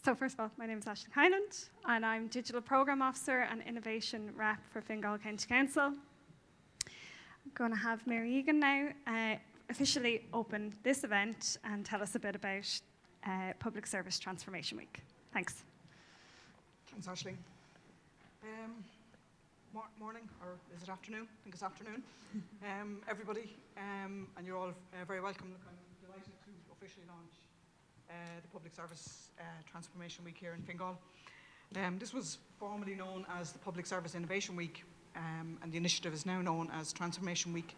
So first of all, my name is Aisling Hyland, and I'm Digital Programme Officer and Innovation Rep for Fingal County Council. I'm going to have Mary Egan now officially open this event and tell us a bit about Public Service Transformation Week. Thanks. Thanks, Aisling. Morning, or is it afternoon? I think it's afternoon. Everybody, and you're all very welcome. Look, I'm delighted to officially launch the Public Service Transformation Week here in Fingal. This was formerly known as the Public Service Innovation Week, and the initiative is now known as Transformation Week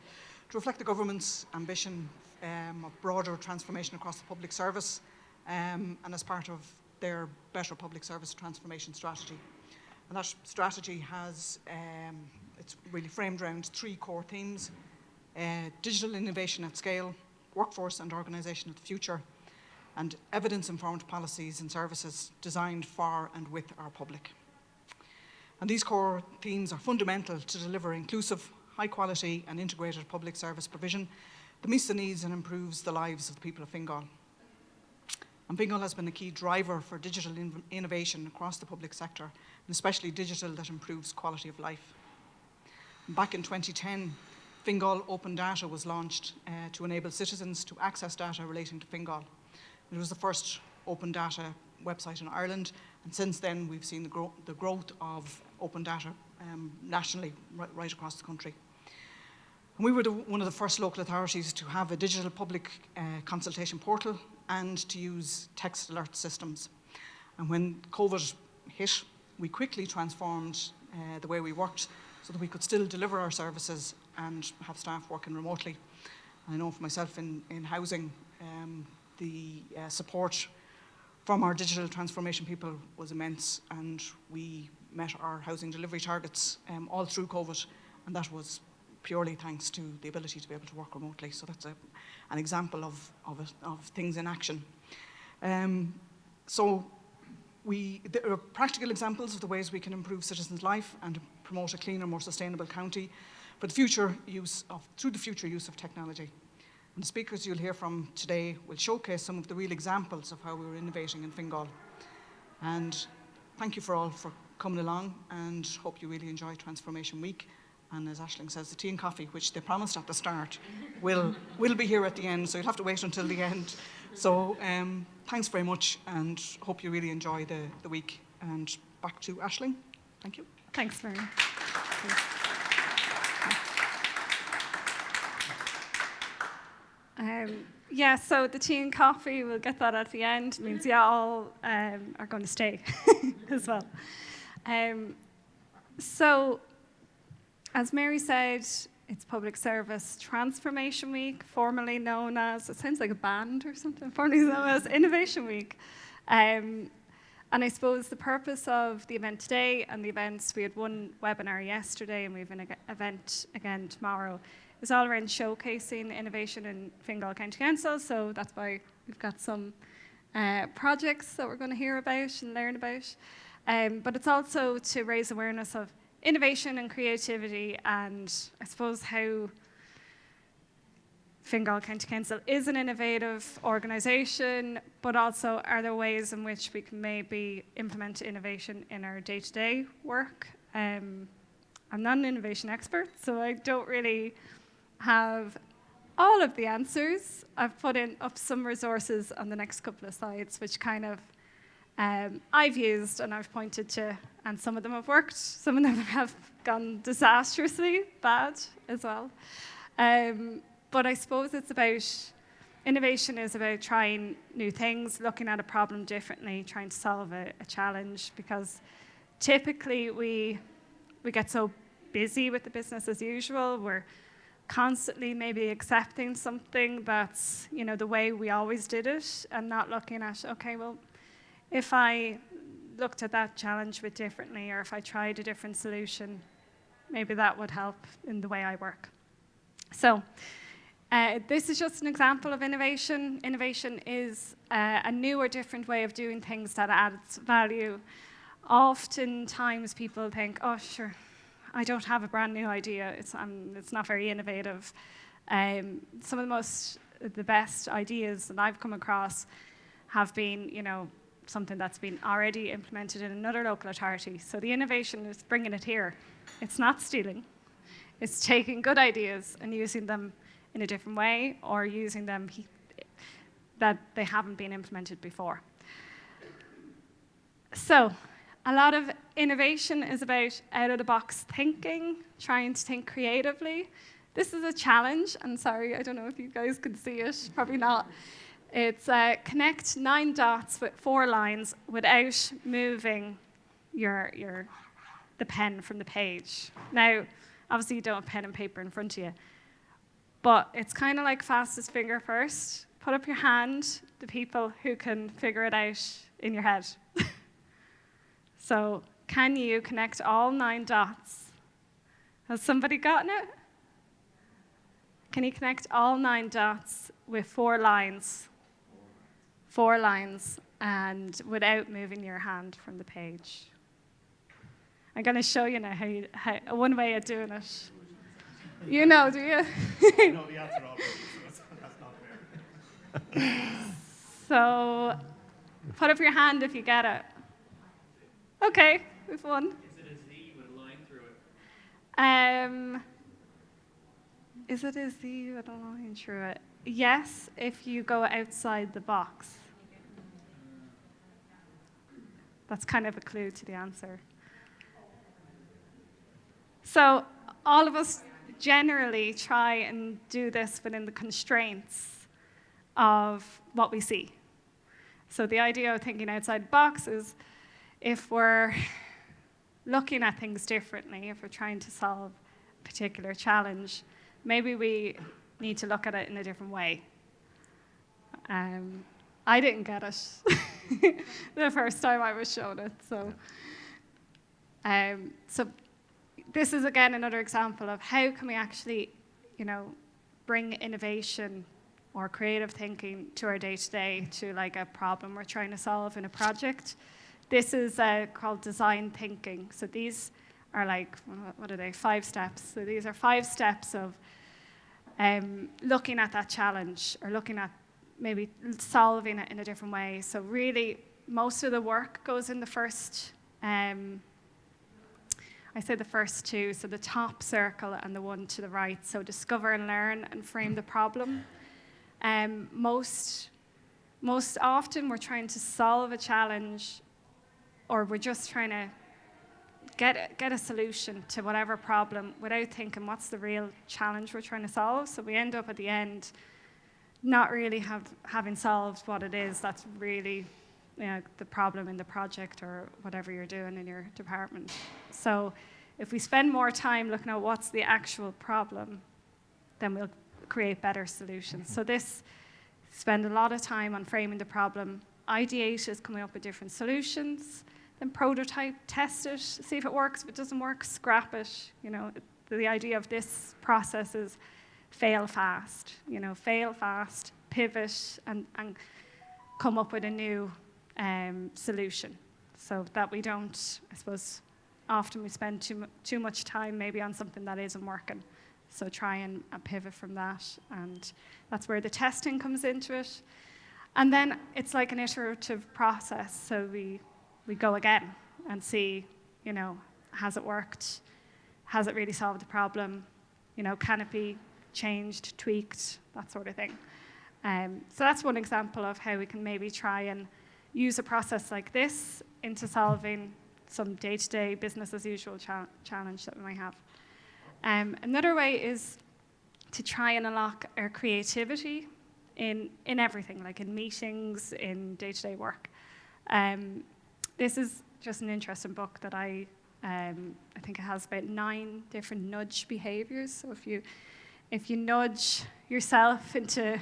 to reflect the government's ambition of broader transformation across the public service, and as part of their Better Public Service Transformation Strategy. And that strategy has, it's really framed around three core themes: digital innovation at scale, workforce and organisation of the future, and evidence-informed policies and services designed for and with our public. And these core themes are fundamental to deliver inclusive, high-quality and integrated public service provision that meets the needs and improves the lives of the people of Fingal. And Fingal has been a key driver for digital innovation across the public sector, and especially digital that improves quality of life. Back in 2010, Fingal Open Data was launched to enable citizens to access data relating to Fingal. It was the first open data website in Ireland, and since then we've seen the growth of open data nationally, right across the country. And we were one of the first local authorities to have a digital public consultation portal and to use text alert systems. And when COVID hit, we quickly transformed the way we worked so that we could still deliver our services and have staff working remotely. And I know for myself in housing, the support from our digital transformation people was immense, and we met our housing delivery targets all through COVID, and that was purely thanks to the ability to be able to work remotely. So that's an example of things in action. So there are practical examples of the ways we can improve citizens' life and promote a cleaner, more sustainable county through the future use of technology. And the speakers you'll hear from today will showcase some of the real examples of how we're innovating in Fingal. And thank you for coming along, and hope you really enjoy Transformation Week. And as Aisling says, the tea and coffee, which they promised at the start, will be here at the end, so you'll have to wait until the end. So thanks very much, and hope you really enjoy the week. And back to Aisling. Thank you. Thanks, Mary. So the tea and coffee, we'll get that at the end. It means all are going to stay as well. So, as Mary said, it's Public Service Transformation Week, formerly known as, it sounds like a band or something, formerly known as Innovation Week. And I suppose the purpose of the event today and the events, we had one webinar yesterday and we have an event again tomorrow, is all around showcasing innovation in Fingal County Council. So that's why we've got some projects that we're going to hear about and learn about. But it's also to raise awareness of innovation and creativity, and I suppose how Fingal County Council is an innovative organisation, but also are there ways in which we can maybe implement innovation in our day-to-day work. I'm not an innovation expert, so I don't really have all of the answers. I've put up some resources on the next couple of slides, which kind of I've used and I've pointed to, and some of them have worked, some of them have gone disastrously bad as well. But I suppose it's about, innovation is about trying new things, looking at a problem differently, trying to solve a challenge, because typically we get so busy with the business as usual. We're constantly maybe accepting something that's, the way we always did it, and not looking at, okay, well, if I looked at that challenge a bit differently, or if I tried a different solution, maybe that would help in the way I work. So this is just an example of innovation. Innovation is a new or different way of doing things that adds value. Oftentimes people think, oh, sure, I don't have a brand new idea. It's not very innovative. Some of the best ideas that I've come across have been, something that's been already implemented in another local authority. So the innovation is bringing it here. It's not stealing. It's taking good ideas and using them in a different way, or using them that they haven't been implemented before. So a lot of innovation is about out-of-the-box thinking, trying to think creatively. This is a challenge, and sorry, I don't know if you guys can see it, probably not. It's connect 9 dots with 4 lines without moving the pen from the page. Now, obviously you don't have pen and paper in front of you, but it's kind of like fastest finger first. Put up your hand, the people who can figure it out in your head. So, can you connect all 9 dots? Has somebody gotten it? Can you connect all 9 dots with 4 lines? 4 lines, and without moving your hand from the page. I'm going to show you now how one way of doing it. You know, do you? I know the answer already, so that's not fair. So, put up your hand if you get it. Okay, we've won. Is it a Z with a line through it? Is it a Z with a line through it? Yes, if you go outside the box. That's kind of a clue to the answer. So all of us generally try and do this within the constraints of what we see. So the idea of thinking outside the box is if we're looking at things differently, if we're trying to solve a particular challenge, maybe we need to look at it in a different way. I didn't get it the first time I was shown it. So this is, again, another example of how can we actually, bring innovation or creative thinking to our day-to-day, to like a problem we're trying to solve in a project. This is called design thinking. So these are like, what are they, 5 steps. So these are 5 steps of looking at that challenge, or looking at maybe solving it in a different way. So really, most of the work goes in the first, I say the first 2, so the top circle and the one to the right. So discover and learn and frame the problem. Most often we're trying to solve a challenge, or we're just trying to get a solution to whatever problem without thinking what's the real challenge we're trying to solve. So we end up at the end not really having solved what it is that's really the problem in the project or whatever you're doing in your department. So if we spend more time looking at what's the actual problem, then we'll create better solutions. So this, spend a lot of time on framing the problem. Ideate is coming up with different solutions. Then prototype, test it, see if it works. If it doesn't work, scrap it. The idea of this process is fail fast. Fail fast, pivot, and come up with a new solution, so that we don't, I suppose, often we spend too much time maybe on something that isn't working. So try and pivot from that, and that's where the testing comes into it. And then it's like an iterative process. So we go again and see, has it worked? Has it really solved the problem? Can it be changed, tweaked, that sort of thing. So that's one example of how we can maybe try and use a process like this into solving some day-to-day business as usual challenge that we might have. Another way is to try and unlock our creativity in everything, like in meetings, in day-to-day work. This is just an interesting book that I think it has about 9 different nudge behaviors. So if you nudge yourself into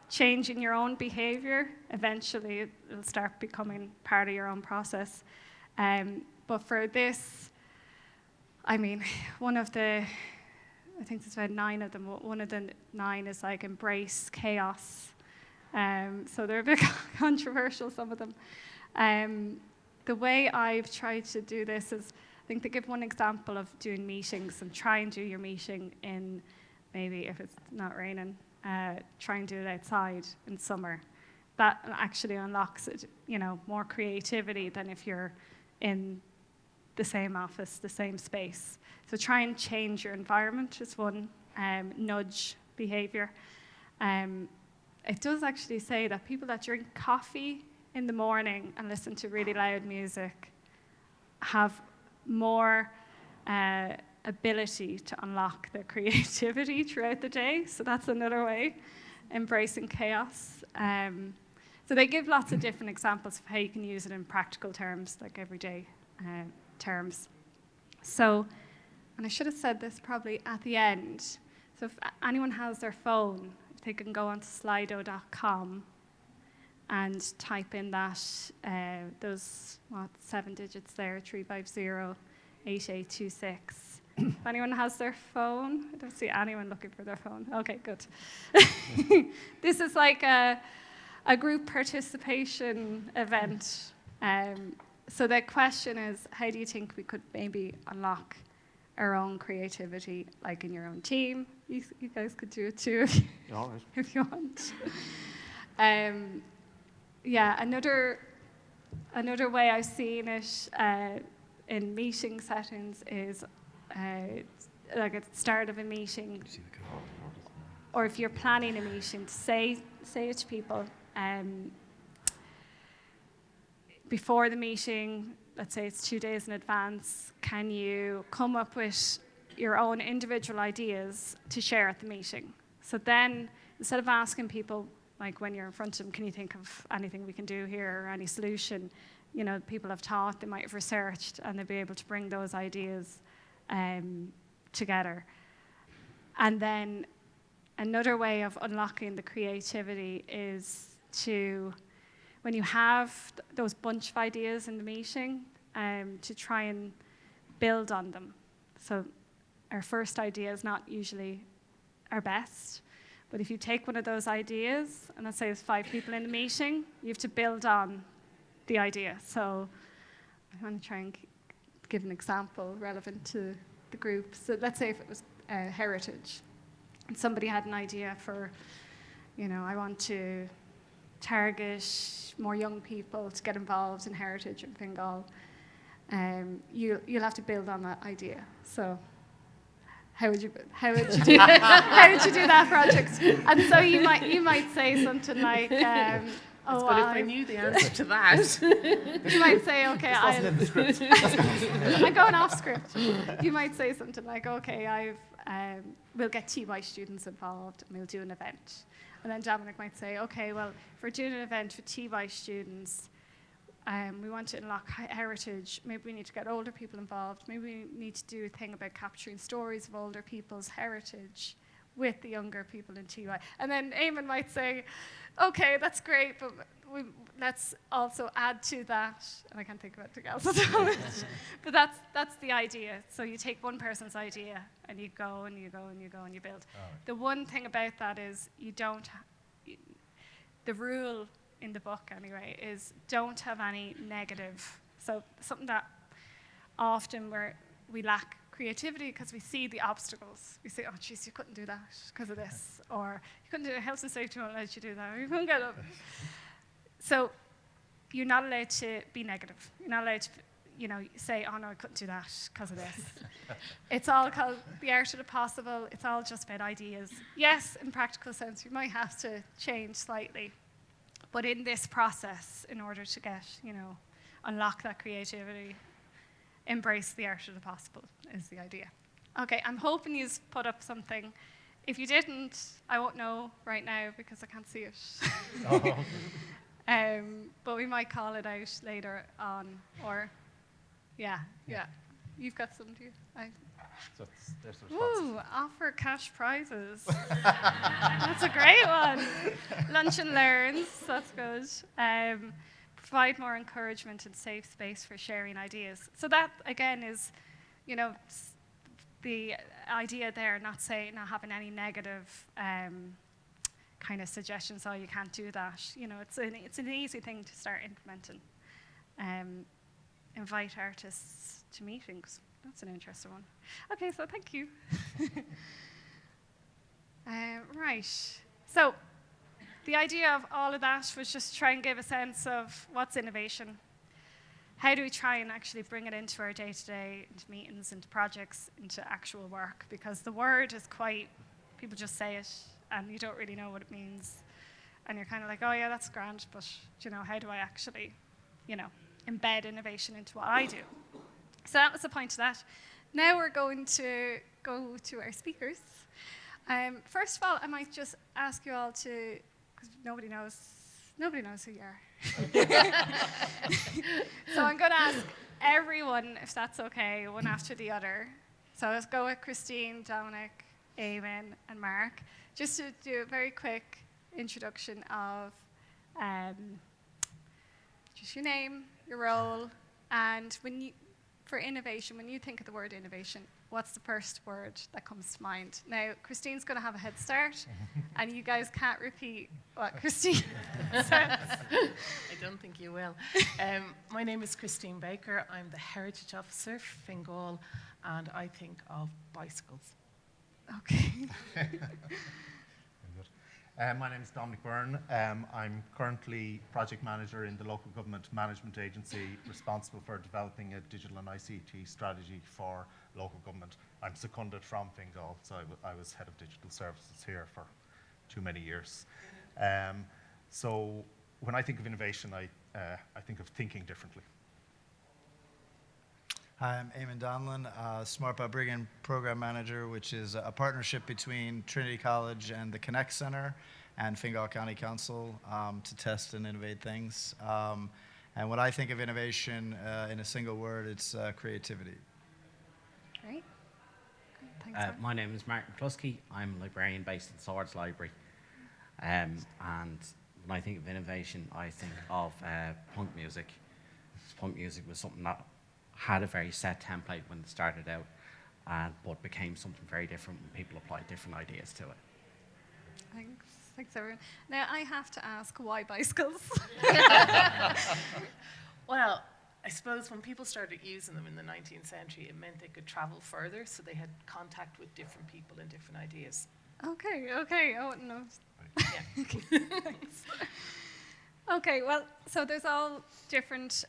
changing your own behavior, eventually it'll start becoming part of your own process. But for this, one of the, I think there's about 9 of them. One of the 9 is like embrace chaos. So they're a bit controversial, some of them. The way I've tried to do this is, I think, to give one example of doing meetings, and try and do your meeting in, maybe if it's not raining, try and do it outside in summer. that actually unlocks it, more creativity than if you're in the same office, the same space. So try and change your environment is one nudge behavior. It does actually say that people that drink coffee in the morning and listen to really loud music have more ability to unlock their creativity throughout the day. So that's another way, embracing chaos. So they give lots of different examples of how you can use it in practical terms, like everyday terms. So, and I should have said this probably at the end. So if anyone has their phone, if they can go onto slido.com and type in that, those 7 digits there, 350-8826. If anyone has their phone, I don't see anyone looking for their phone. Okay, good. This is like a group participation event. So the question is, how do you think we could maybe unlock our own creativity, like in your own team? You guys could do it too if you want. Yeah, another way I've seen it in meeting settings is like at the start of a meeting, or if you're planning a meeting, to say it to people before the meeting. Let's say it's 2 days in advance. Can you come up with your own individual ideas to share at the meeting? So then, instead of asking people, like when you're in front of them, can you think of anything we can do here or any solution? People have taught, they might have researched, and they'll be able to bring those ideas together. And then another way of unlocking the creativity is to, when you have those bunch of ideas in the meeting, to try and build on them. So our first idea is not usually our best, but if you take one of those ideas, and let's say there's 5 people in the meeting, you have to build on the idea. So I want to try and give an example relevant to the group. So let's say if it was heritage, and somebody had an idea for, I want to target more young people to get involved in heritage in Fingal. You'll have to build on that idea. So how would you do how would you do that project? And so you might say something like, but if I knew the answer to that. You might say, okay, in the script. I'm going off script. You might say something like, okay, we'll get TY students involved and we'll do an event. And then Dominic might say, okay, well, if we're doing an event for TY students, we want to unlock heritage. Maybe we need to get older people involved. Maybe we need to do a thing about capturing stories of older people's heritage with the younger people in TY. And then Eamon might say, okay, that's great, but let's also add to that, and I can't think of anything else at the moment, but that's the idea. So you take one person's idea, and you go, and you go, and you go, and you build. The one thing about that is the rule in the book anyway, is don't have any negative. So something that often we lack creativity because we see the obstacles. We say, oh, geez, you couldn't do that because of this. Or you couldn't do it, health and safety won't let you do that. Or you couldn't get up. So you're not allowed to be negative. You're not allowed to, say, oh, no, I couldn't do that because of this. It's all called the art of the possible. It's all just about ideas. Yes, in practical sense, you might have to change slightly. But in this process, in order to get, unlock that creativity, embrace the art of the possible is the idea. Okay, I'm hoping you've put up something. If you didn't, I won't know right now because I can't see it. But we might call it out later on, or, yeah. You've got some, do you? So there's the response. Ooh, offer cash prizes. That's a great one. Lunch and learns, that's good. Provide more encouragement and safe space for sharing ideas. So that, again, is, the idea there, not having any negative kind of suggestions, oh, you can't do that. It's an easy thing to start implementing. Invite artists to meetings. That's an interesting one. Okay, so thank you. Right. So the idea of all of that was just to try and give a sense of what's innovation. How do we try and actually bring it into our day-to-day, into meetings, into projects, into actual work? Because the word is quite, people just say it and you don't really know what it means. And you're kind of like, oh yeah, that's grand, but how do I actually, embed innovation into what I do? So that was the point of that. Now we're going to go to our speakers. First of all, I might just ask you all to, because nobody knows who you are. So I'm going to ask everyone, if that's okay, one after the other. So let's go with Christine, Dominic, Eamon, and Mark, just to do a very quick introduction of just your name, your role, and for innovation, when you think of the word innovation, what's the first word that comes to mind? Now, Christine's going to have a head start, and you guys can't repeat what Christine says. I don't think you will. My name is Christine Baker. I'm the Heritage Officer for Fingal, and I think of bicycles. Okay. My name is Dominic Byrne. I'm currently project manager in the local government management agency responsible for developing a digital and ICT strategy for local government. I'm seconded from Fingal, so I was head of digital services here for too many years. So when I think of innovation, I think of thinking differently. Hi, I'm Eamon Donlan, Smart by Brigham Program Manager, which is a partnership between Trinity College and the Connect Center and Fingal County Council to test and innovate things. And when I think of innovation in a single word, it's creativity. Great. Thanks, My name is Martin Plusky. I'm a librarian based in Swords Library. And when I think of innovation, I think of punk music. Punk music was something that had a very set template when it started out, but became something very different when people applied different ideas to it. Thanks everyone. Now I have to ask, why bicycles? Well, I suppose when people started using them in the 19th century, it meant they could travel further, so they had contact with different people and different ideas. Okay, I wouldn't know. Yeah. Thanks. Okay, well, so there's all different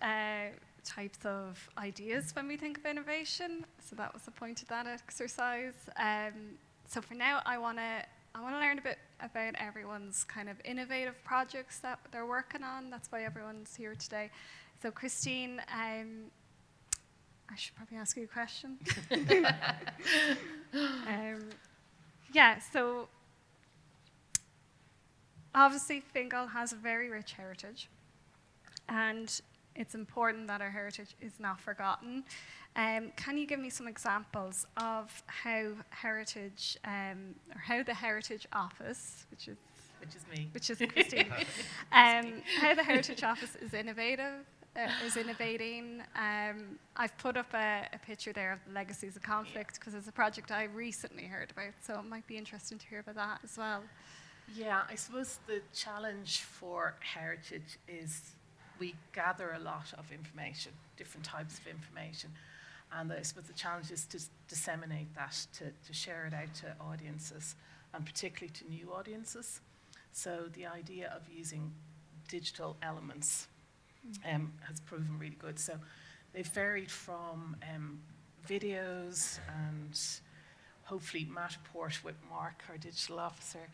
types of ideas when we think of innovation. So that was the point of that exercise. So for now, I want to learn a bit about everyone's kind of innovative projects that they're working on. That's why everyone's here today. So Christine, I should probably ask you a question. Yeah, so obviously Fingal has a very rich heritage, and it's important that our heritage is not forgotten. Can you give me some examples of how heritage, or how the Heritage Office, which is me, which is Christine, how the Heritage Office is innovating. I've put up a picture there of the Legacies of Conflict because it's a project I recently heard about, so it might be interesting to hear about that as well. Yeah, I suppose the challenge for heritage is we gather a lot of information, different types of information, and I suppose the challenge is to disseminate that, to share it out to audiences, and particularly to new audiences. So the idea of using digital elements has proven really good. So they've varied from videos, and hopefully Matterport with Mark, our digital officer,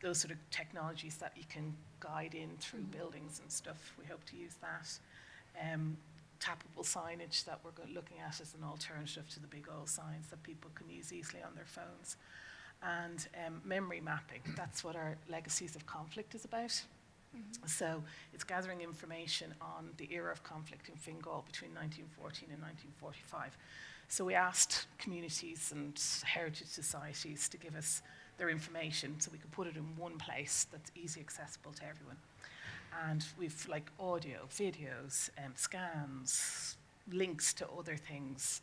those sort of technologies that you can guide in through buildings and stuff. We hope to use that. Tappable signage that we're looking at as an alternative to the big old signs that people can use easily on their phones. And memory mapping, that's what our Legacies of Conflict is about. So it's gathering information on the era of conflict in Fingal between 1914 and 1945. So we asked communities and heritage societies to give us their information so we could put it in one place that's easy accessible to everyone. And we've like audio, videos, scans, links to other things.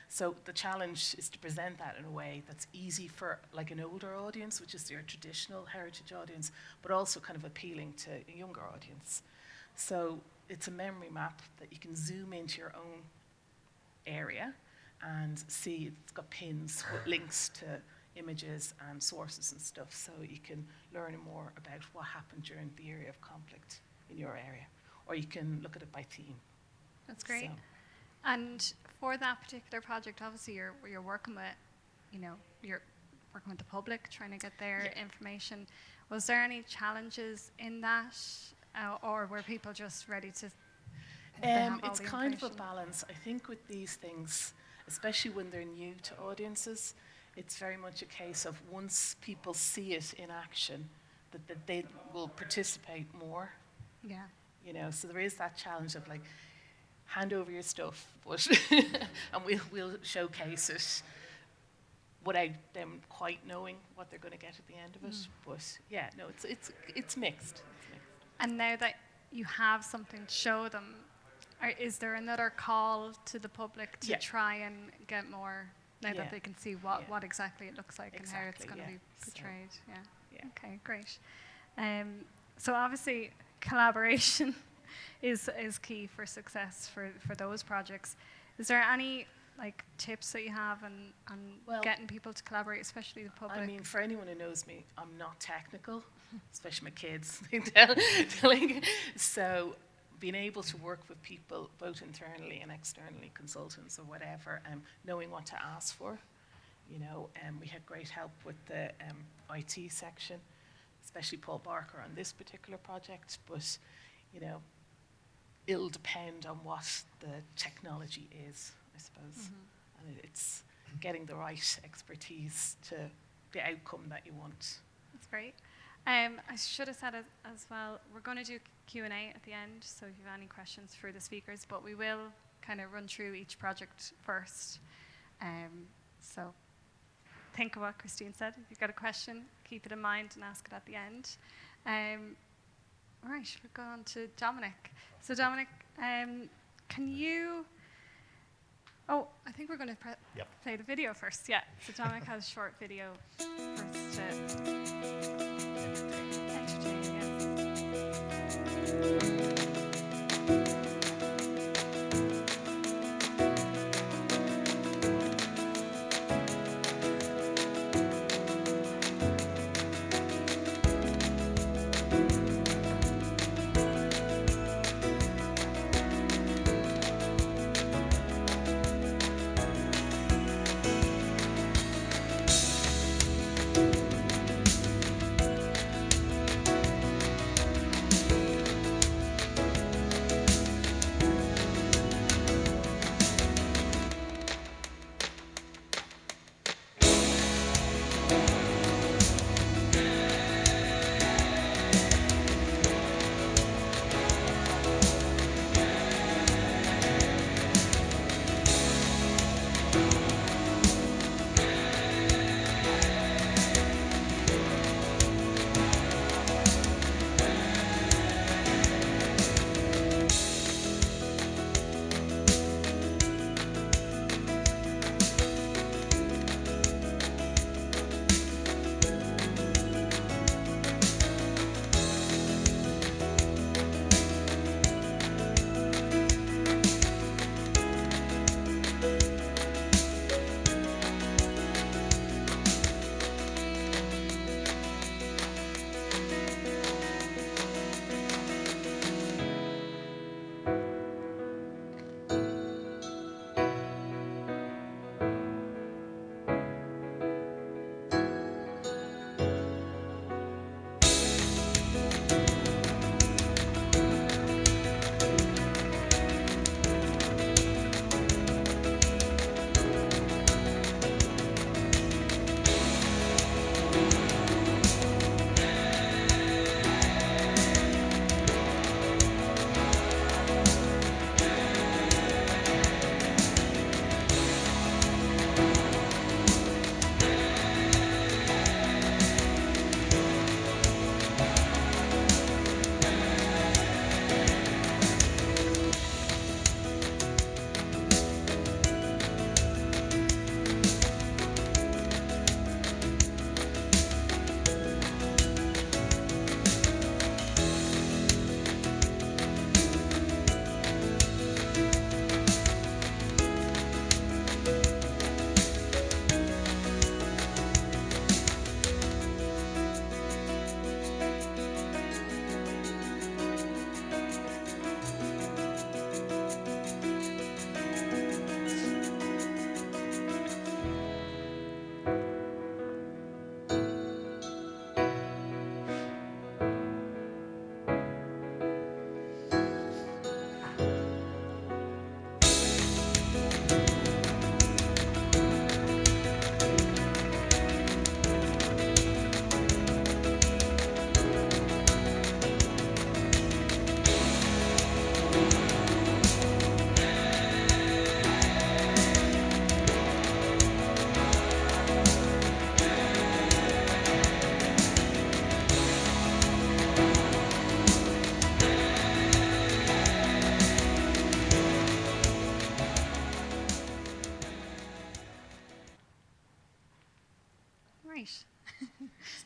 So the challenge is to present that in a way that's easy for like an older audience, which is your traditional heritage audience, but also kind of appealing to a younger audience. So it's a memory map that you can zoom into your own area and see it's got pins with links to images and sources and stuff, so you can learn more about what happened during the area of conflict in your area, or you can look at it by theme. That's great. So, And for that particular project, obviously you're working with, you're working with the public, trying to get their Yeah. information. Was there any challenges in that, or were people just ready to? they have all it's the kind of a information? balance. I think with these things, especially when they're new to audiences, it's very much a case of once people see it in action, that they will participate more. Yeah. So there is that challenge of like, hand over your stuff, but and we'll showcase it without them quite knowing what they're going to get at the end of it. But yeah, no, it's mixed. And now that you have something to show them, is there another call to the public to Yeah. try and get more, now Yeah. that they can see Yeah. what exactly it looks like and how it's Exactly, going to yeah. be So, portrayed? Yeah. yeah. Okay, great. So obviously collaboration is key for success for those projects. Is there any tips that you have on Well, getting people to collaborate, especially the public? I mean, for anyone who knows me, I'm not technical, especially my kids. So being able to work with people, both internally and externally, consultants or whatever, knowing what to ask for. We had great help with the IT section, especially Paul Barker on this particular project, but, it'll depend on what the technology is, I suppose. And it's getting the right expertise to the outcome that you want. That's great. I should have said it as well, we're going to do Q&A at the end, so if you have any questions for the speakers, but we will kind of run through each project first. So think of what Christine said. If you've got a question, keep it in mind and ask it at the end. All right, we'll go on to Dominic. So Dominic, can you... Oh, I think we're going to Yep. play the video first. Yeah, so Dominic has a short video for us to entertain, yes.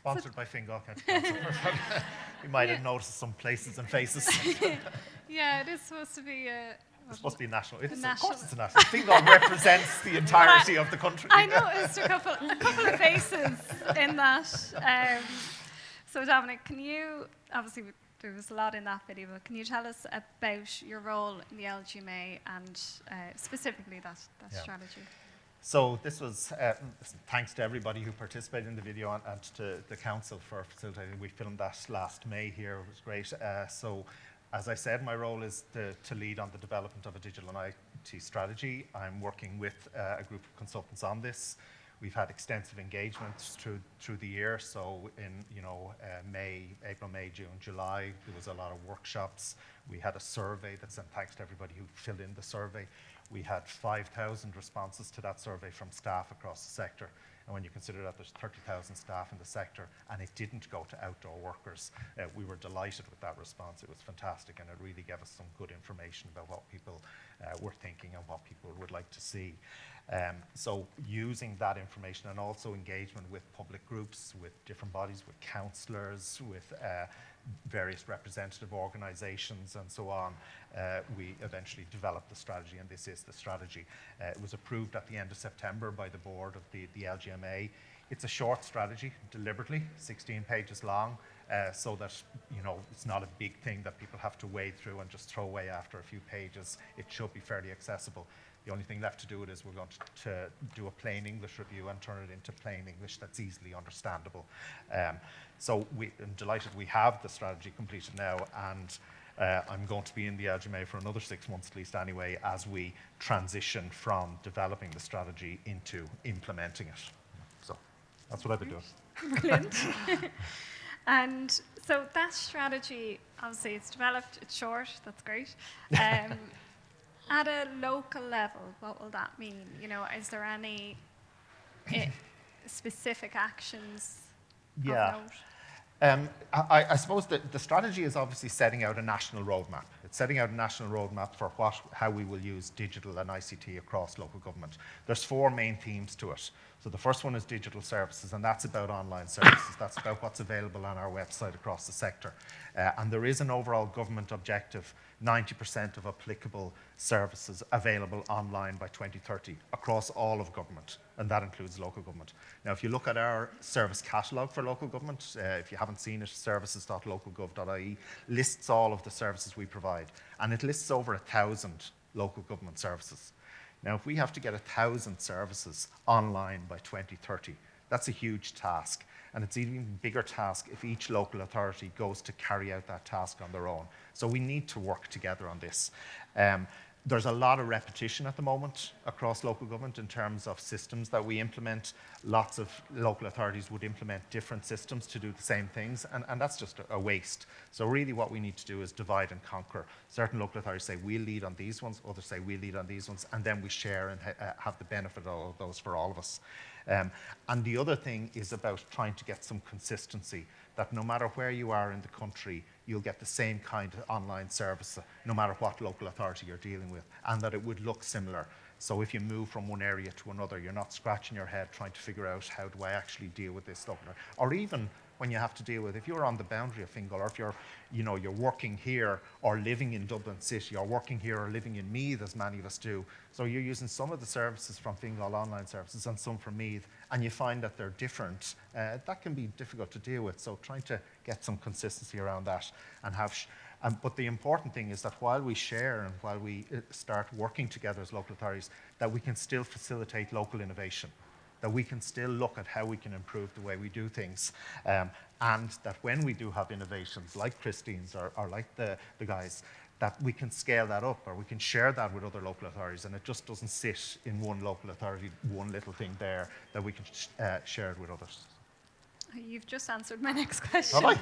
Sponsored by Fingal County Council. You might have noticed some places and faces. Yeah, it is supposed to be It's supposed to be national. It is, of national. course it's a national. Fingal represents the entirety of the country. I noticed a couple of faces in that. So Dominic, can you, obviously there was a lot in that video, but can you tell us about your role in the LGMA and specifically that Yeah. strategy? So this was, thanks to everybody who participated in the video and to the council for facilitating. We filmed that last May here. It was great. So as I said, my role is to lead on the development of a digital and IT strategy. I'm working with a group of consultants on this. We've had extensive engagements through the year. So in April, May, June, July, there was a lot of workshops. We had a survey that sent thanks to everybody who filled in the survey. We had 5,000 responses to that survey from staff across the sector. And when you consider that there's 30,000 staff in the sector and it didn't go to outdoor workers, we were delighted with that response. It was fantastic and it really gave us some good information about what people were thinking and what people would like to see. So using that information and also engagement with public groups, with different bodies, with councillors, with various representative organisations and so on, we eventually developed the strategy, and this is the strategy. It was approved at the end of September by the board of the LGMA. It's a short strategy, deliberately, 16 pages long, so that it's not a big thing that people have to wade through and just throw away after a few pages. It should be fairly accessible. The only thing left to do it is we're going to do a plain English review and turn it into plain English that's easily understandable. So I'm delighted we have the strategy completed now, and I'm going to be in the LGMA for another 6 months at least anyway, as we transition from developing the strategy into implementing it. So that's what I've been doing. Brilliant. And so that strategy, obviously it's developed, it's short, that's great. At a local level, what will that mean? Is there any specific actions of note? I suppose the strategy is obviously setting out a national roadmap. It's setting out a national roadmap for how we will use digital and ICT across local government. There's 4 main themes to it. So the first one is digital services, and that's about online services. That's about what's available on our website across the sector. And there is an overall government objective, 90% of applicable services available online by 2030 across all of government, and that includes local government. Now, if you look at our service catalogue for local government, if you haven't seen it, services.localgov.ie lists all of the services we provide, and it lists over 1,000 local government services. Now, if we have to get 1,000 services online by 2030, that's a huge task. And it's an even bigger task if each local authority goes to carry out that task on their own. So we need to work together on this. There's a lot of repetition at the moment across local government in terms of systems that we implement. Lots of local authorities would implement different systems to do the same things, and that's just a waste. So really what we need to do is divide and conquer. Certain local authorities say we'll lead on these ones, others say we'll lead on these ones, and then we share and have the benefit of all of those for all of us. And the other thing is about trying to get some consistency, that no matter where you are in the country, you'll get the same kind of online service, no matter what local authority you're dealing with, and that it would look similar. So if you move from one area to another, you're not scratching your head trying to figure out how do I actually deal with this local, or even when you have to deal with, if you're on the boundary of Fingal, or if you're working here or living in Dublin City, or working here or living in Meath, as many of us do. So you're using some of the services from Fingal online services and some from Meath, and you find that they're different. That can be difficult to deal with. So trying to get some consistency around that and have. But the important thing is that while we share and while we start working together as local authorities, that we can still facilitate local innovation, that we can still look at how we can improve the way we do things, and that when we do have innovations like Christine's or like the guys, that we can scale that up or we can share that with other local authorities, and it just doesn't sit in one local authority, one little thing there, that we can share it with others. You've just answered my next question. Have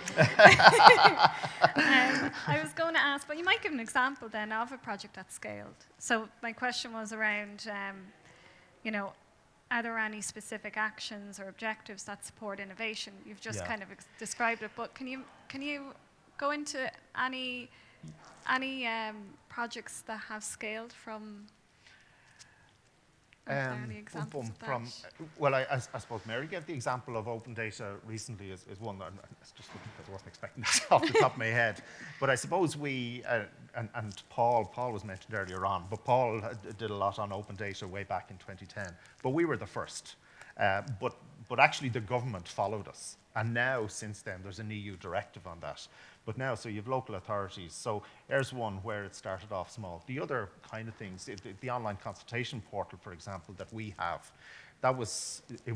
I? I was going to ask, but you might give an example then of a project that's scaled. So my question was around, are there any specific actions or objectives that support innovation? You've just kind of described it, but can you go into any projects that have scaled from Are there any examples of that? Well, I suppose Mary gave the example of open data recently is one that it's just because I wasn't expecting this off the top of my head. But I suppose we, and Paul was mentioned earlier on, but Paul did a lot on open data way back in 2010. But we were the first. But actually the government followed us. And now, since then, there's an EU directive on that. But now, so you have local authorities. So there's one where it started off small. The other kind of things, the online consultation portal, for example, that we have, it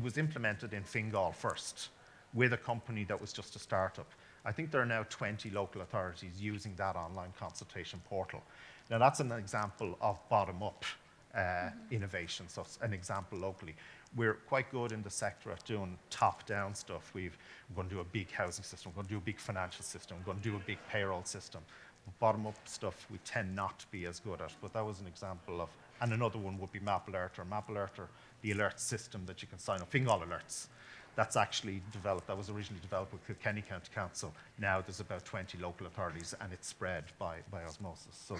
was implemented in Fingal first with a company that was just a startup. I think there are now 20 local authorities using that online consultation portal. Now, that's an example of bottom-up innovation, so it's an example locally. We're quite good in the sector at doing top-down stuff. We're going to do a big housing system, we're going to do a big financial system, we're going to do a big payroll system. Bottom-up stuff we tend not to be as good at, but that was an example of, and another one would be MapAlert or the alert system that you can sign up, Fingal Alerts. That's actually developed, that was originally developed with Kilkenny County Council. Now there's about 20 local authorities and it's spread by osmosis. So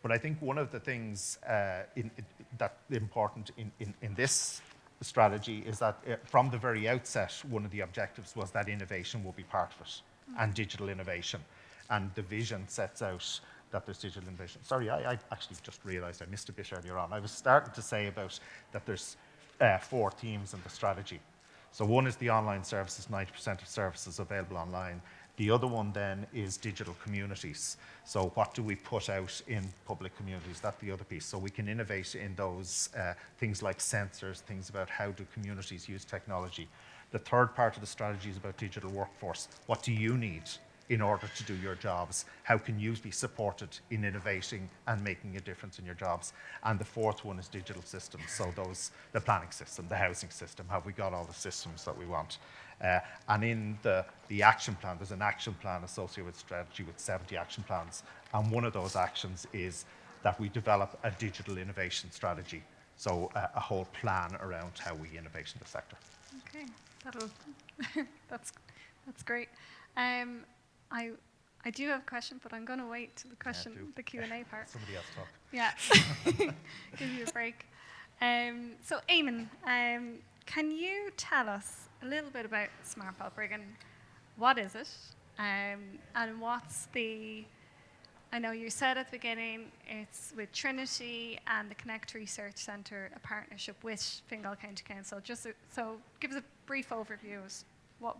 but I think one of the things that's important in this strategy is that from the very outset, one of the objectives was that innovation will be part of it, and digital innovation. And the vision sets out that there's digital innovation. Sorry, I actually just realized I missed a bit earlier on. I was starting to say about that there's 4 themes in the strategy. So one is the online services, 90% of services available online. The other one then is digital communities. So what do we put out in public communities? That's the other piece. So we can innovate in those things like sensors, things about how do communities use technology. The third part of the strategy is about digital workforce. What do you need in order to do your jobs? How can you be supported in innovating and making a difference in your jobs? And the fourth one is digital systems. So the planning system, the housing system, have we got all the systems that we want? And in the action plan, there's an action plan associated with strategy with 70 action plans. And one of those actions is that we develop a digital innovation strategy. So a whole plan around how we innovate in the sector. Okay, that's great. I do have a question, but I'm going to wait till the Q&A part. Somebody else talk. Yeah, give you a break. So Eamon, can you tell us a little bit about Smart Balbriggan? What is it? And what's I know you said at the beginning it's with Trinity and the Connect Research Centre, a partnership with Fingal County Council. So give us a brief overview of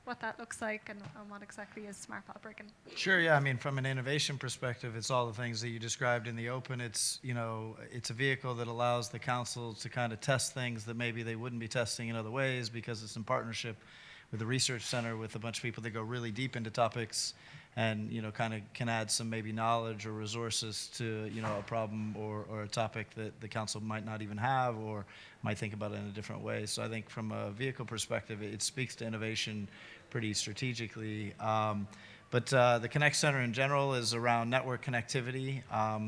what that looks like and what exactly is Smart Balbriggan. Sure, yeah. I mean, from an innovation perspective, it's all the things that you described in the open. It's a vehicle that allows the council to kind of test things that maybe they wouldn't be testing in other ways because it's in partnership with the research center with a bunch of people that go really deep into topics and, kind of can add some maybe knowledge or resources to, a problem or a topic that the council might not even have or might think about it in a different way. So I think from a vehicle perspective, it speaks to innovation pretty strategically. But the Connect Center in general is around network connectivity.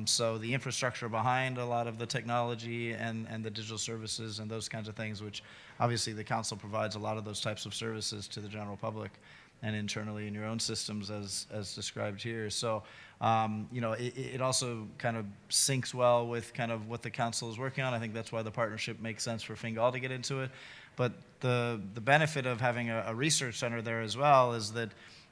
So the infrastructure behind a lot of the technology and the digital services and those kinds of things, which obviously the council provides a lot of those types of services to the general public and internally in your own systems as described here. So, it also kind of syncs well with kind of what the council is working on. I think that's why the partnership makes sense for Fingal to get into it. But the benefit of having a research center there as well is that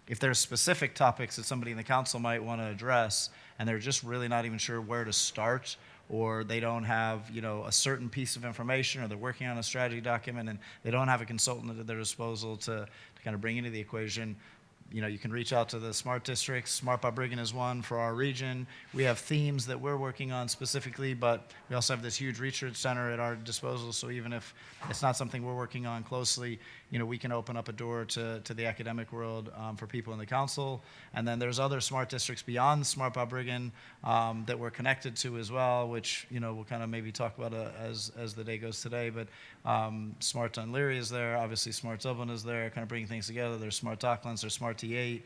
if there's specific topics that somebody in the council might want to address and they're just really not even sure where to start, or they don't have, a certain piece of information, or they're working on a strategy document and they don't have a consultant at their disposal to kind of bring into the equation, you can reach out to the smart districts. Smart Balbriggan is one for our region. We have themes that we're working on specifically, but we also have this huge research center at our disposal. So even if it's not something we're working on closely, we can open up a door to the academic world for people in the council. And then there's other smart districts beyond Smart Balbriggan that we're connected to as well, which we'll kind of maybe talk about as the day goes today. But Smart Dún Laoghaire is there, obviously Smart Dublin is there, kind of bringing things together. There's Smart Docklands, there's Smart T8.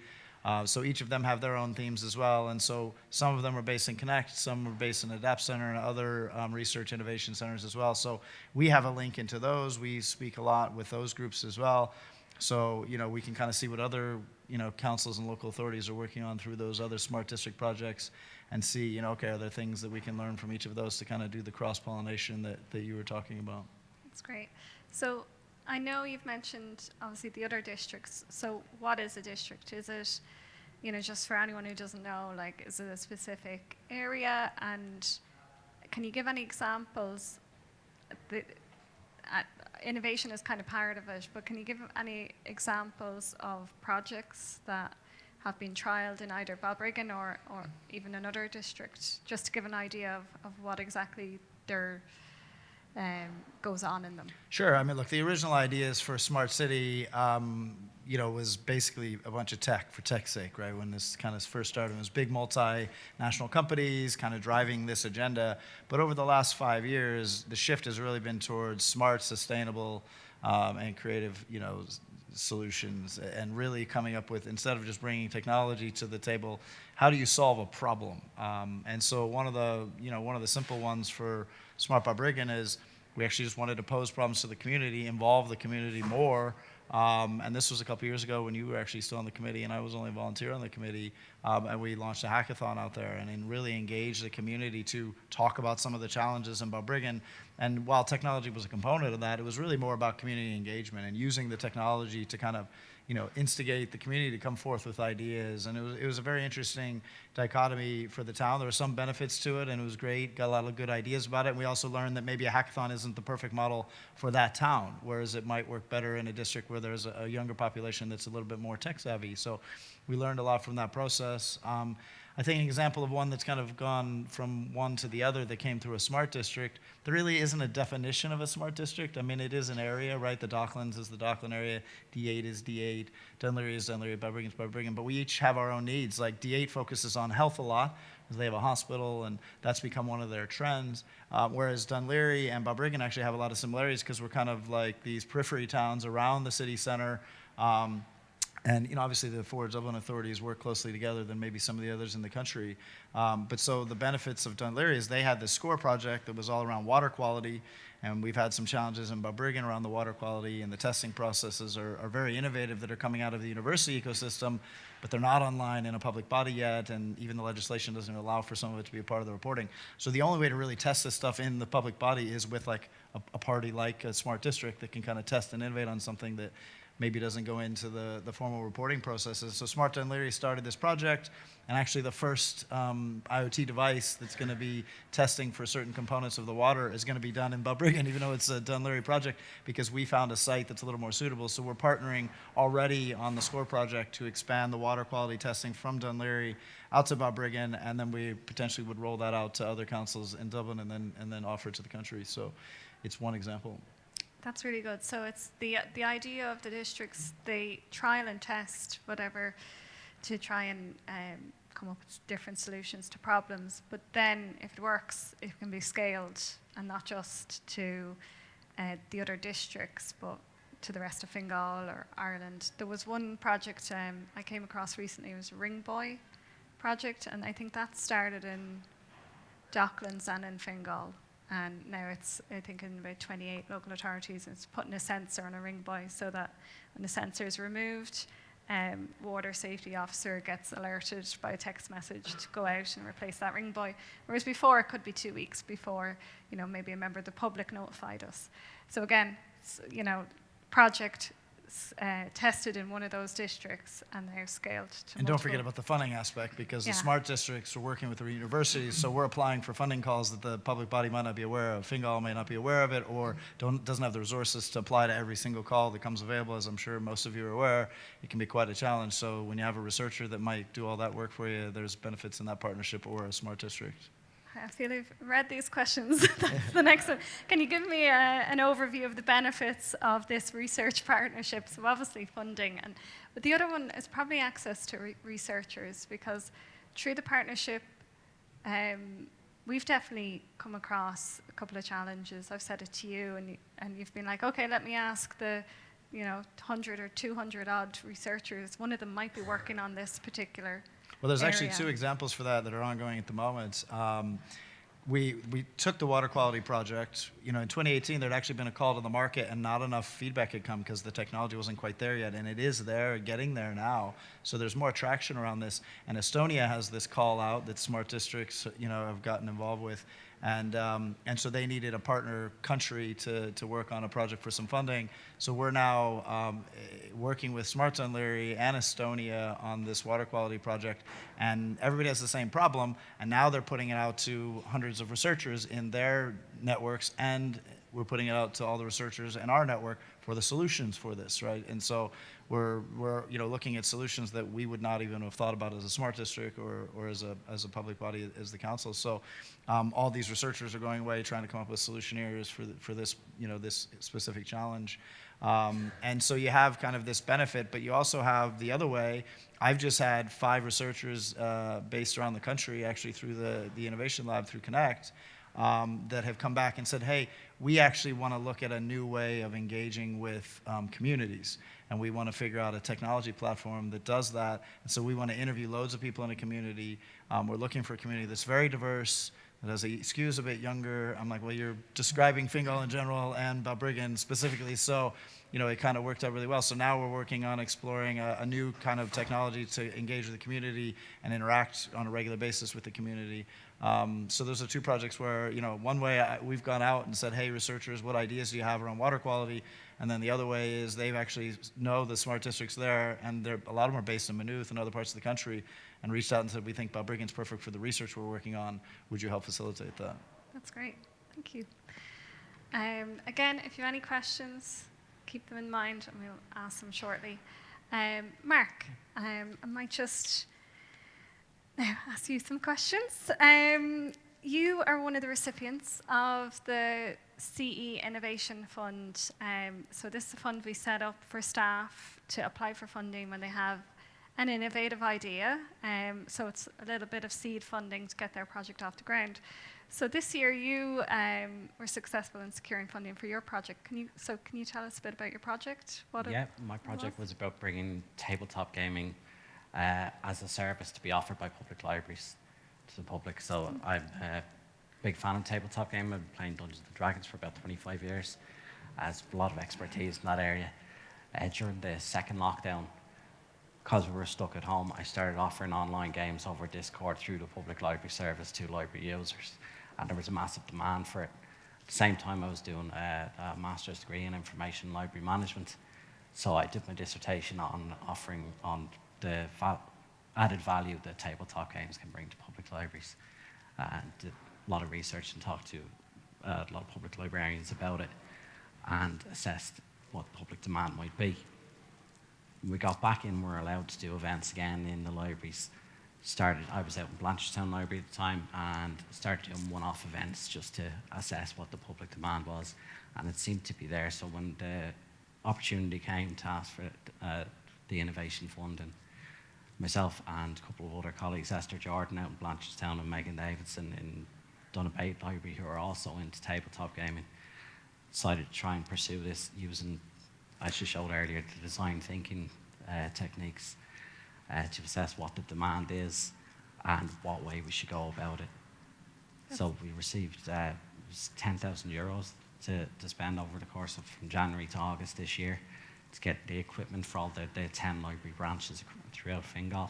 So each of them have their own themes as well. And so some of them are based in Connect, some are based in Adapt Center and other research innovation centers as well. So we have a link into those. We speak a lot with those groups as well. So, you know, we can kind of see what other, you know, councils and local authorities are working on through those other smart district projects and see, you know, okay, are there things that we can learn from each of those to kind of do the cross-pollination that you were talking about? That's great. So I know you've mentioned obviously the other districts. So what is a district? Is it, you know, just for anyone who doesn't know, like, is it a specific area? And can you give any examples? Innovation is kind of part of it, but can you give any examples of projects that have been trialled in either Balbriggan or even another district, just to give an idea of what exactly goes on in them? Sure. I mean, look, the original ideas for Smart City, you know, was basically a bunch of tech for tech's sake, right? When this kind of first started, it was big multinational companies kind of driving this agenda. But over the last 5 years, the shift has really been towards smart, sustainable, and creative, you know, solutions, and really coming up with, instead of just bringing technology to the table, how do you solve a problem? And so one of the simple ones for Smart Balbriggan is we actually just wanted to pose problems to the community, involve the community more. And this was a couple years ago when you were actually still on the committee and I was only a volunteer on the committee. And we launched a hackathon out there and really engaged the community to talk about some of the challenges in Balbriggan. And while technology was a component of that, it was really more about community engagement and using the technology to kind of, you know, instigate the community to come forth with ideas. And it was a very interesting dichotomy for the town. There were some benefits to it, and it was great. Got a lot of good ideas about it. And we also learned that maybe a hackathon isn't the perfect model for that town, whereas it might work better in a district where there's a younger population that's a little bit more tech savvy. So we learned a lot from that process. I think an example of one that's kind of gone from one to the other that came through a smart district, there really isn't a definition of a smart district. I mean, it is an area, right? The Docklands is the Dockland area, D8 is D8, Dunleary is Dunleary, Balbriggan is Balbriggan, but we each have our own needs. Like D8 focuses on health a lot, because they have a hospital, and that's become one of their trends, whereas Dunleary and Balbriggan actually have a lot of similarities because we're kind of like these periphery towns around the city center. And, you know, obviously the Forward Dublin authorities work closely together than maybe some of the others in the country. But so the benefits of Dunleary is they had this SCORE project that was all around water quality, and we've had some challenges in Balbriggan around the water quality, and the testing processes are very innovative that are coming out of the university ecosystem, but they're not online in a public body yet, and even the legislation doesn't allow for some of it to be a part of the reporting. So the only way to really test this stuff in the public body is with like a party like a smart district that can kind of test and innovate on something that maybe doesn't go into the formal reporting processes. So Smart Dunleary started this project, and actually the first IoT device that's going to be testing for certain components of the water is going to be done in Balbriggan, even though it's a Dunleary project, because we found a site that's a little more suitable. So we're partnering already on the SCORE project to expand the water quality testing from Dunleary out to Balbriggan, and then we potentially would roll that out to other councils in Dublin and then offer it to the country. So it's one example. That's really good. So it's the idea of the districts, they trial and test whatever to try and come up with different solutions to problems. But then if it works, it can be scaled, and not just to the other districts, but to the rest of Fingal or Ireland. There was one project I came across recently. It was a Ring Boy project, and I think that started in Docklands and in Fingal. And now it's, I think, in about 28 local authorities. It's putting a sensor on a ring buoy so that when the sensor is removed, water safety officer gets alerted by a text message to go out and replace that ring buoy. Whereas before, it could be 2 weeks before, you know, maybe a member of the public notified us. So again, you know, project tested in one of those districts, and they're scaled to And don't forget about the funding aspect, because the smart districts are working with the universities, so we're applying for funding calls that the public body might not be aware of. Fingal may not be aware of it, or doesn't have the resources to apply to every single call that comes available. As I'm sure most of you are aware, it can be quite a challenge. So when you have a researcher that might do all that work for you, there's benefits in that partnership or a smart district. I feel you've read these questions. That's the next one. Can you give me an overview of the benefits of this research partnership? So obviously funding, but the other one is probably access to researchers, because through the partnership, we've definitely come across a couple of challenges. I've said it to you, and you've been like, okay, let me ask the 100 or 200 odd researchers. One of them might be working on this particular Well, there's area. actually 2 examples for that are ongoing at the moment. we took the water quality project. You know, in 2018, there'd actually been a call to the market, and not enough feedback had come because the technology wasn't quite there yet, and it is there, getting there now. So there's more traction around this. And Estonia has this call out that smart districts, you know, have gotten involved with, and so they needed a partner country to work on a project for some funding. So we're now working with Smart Dún Laoghaire and Estonia on this water quality project, and everybody has the same problem, and now they're putting it out to hundreds of researchers in their networks, and we're putting it out to all the researchers in our network for the solutions for this, right? And so we're you know, looking at solutions that we would not even have thought about as a smart district or as a public body, as the council. So all these researchers are going away trying to come up with solution areas for this, you know, this specific challenge. And so you have kind of this benefit, but you also have the other way. I've just had 5 researchers based around the country, actually through the Innovation Lab, through Connect, that have come back and said, hey, we actually want to look at a new way of engaging with communities, and we want to figure out a technology platform that does that. And so we want to interview loads of people in a community. We're looking for a community that's very diverse, that has skews a bit younger. I'm like, well, you're describing Fingal in general and Balbriggan specifically, so you know, it kind of worked out really well. So now we're working on exploring a new kind of technology to engage with the community and interact on a regular basis with the community. So those are 2 projects where, you know, one way we've gone out and said, hey, researchers, what ideas do you have around water quality? And then the other way is they've actually know the smart districts there, and a lot of them are based in Maynooth and other parts of the country, and reached out and said, we think Balbriggan's perfect for the research we're working on. Would you help facilitate that? That's great. Thank you. Again, if you have any questions, keep them in mind, and we'll ask them shortly. Mark, I might just now ask you some questions. You are one of the recipients of the CE Innovation Fund. So this is a fund we set up for staff to apply for funding when they have an innovative idea. So it's a little bit of seed funding to get their project off the ground. So this year you were successful in securing funding for your project. Can you tell us a bit about your project? Yeah, my project was about bringing tabletop gaming as a service to be offered by public libraries to the public. So I'm a big fan of tabletop gaming. I've been playing Dungeons & Dragons for about 25 years. Has a lot of expertise in that area. During the second lockdown, because we were stuck at home, I started offering online games over Discord through the public library service to library users, and there was a massive demand for it. At the same time, I was doing a master's degree in information library management, so I did my dissertation on offering on the added value that tabletop games can bring to public libraries, and did a lot of research and talked to a lot of public librarians about it, and assessed what public demand might be. When we got back in, we were allowed to do events again in the libraries. I was out in Blanchardstown Library at the time, and started doing one-off events just to assess what the public demand was, and it seemed to be there. So when the opportunity came to ask for the Innovation Fund, and myself and a couple of other colleagues, Esther Jordan out in Blanchardstown and Megan Davidson in Donabate Library, who are also into tabletop gaming, decided to try and pursue this using, as you showed earlier, the design thinking techniques to assess what the demand is and what way we should go about it. So we received €10,000 to spend over the course of from January to August this year to get the equipment for all the 10 library branches throughout Fingal,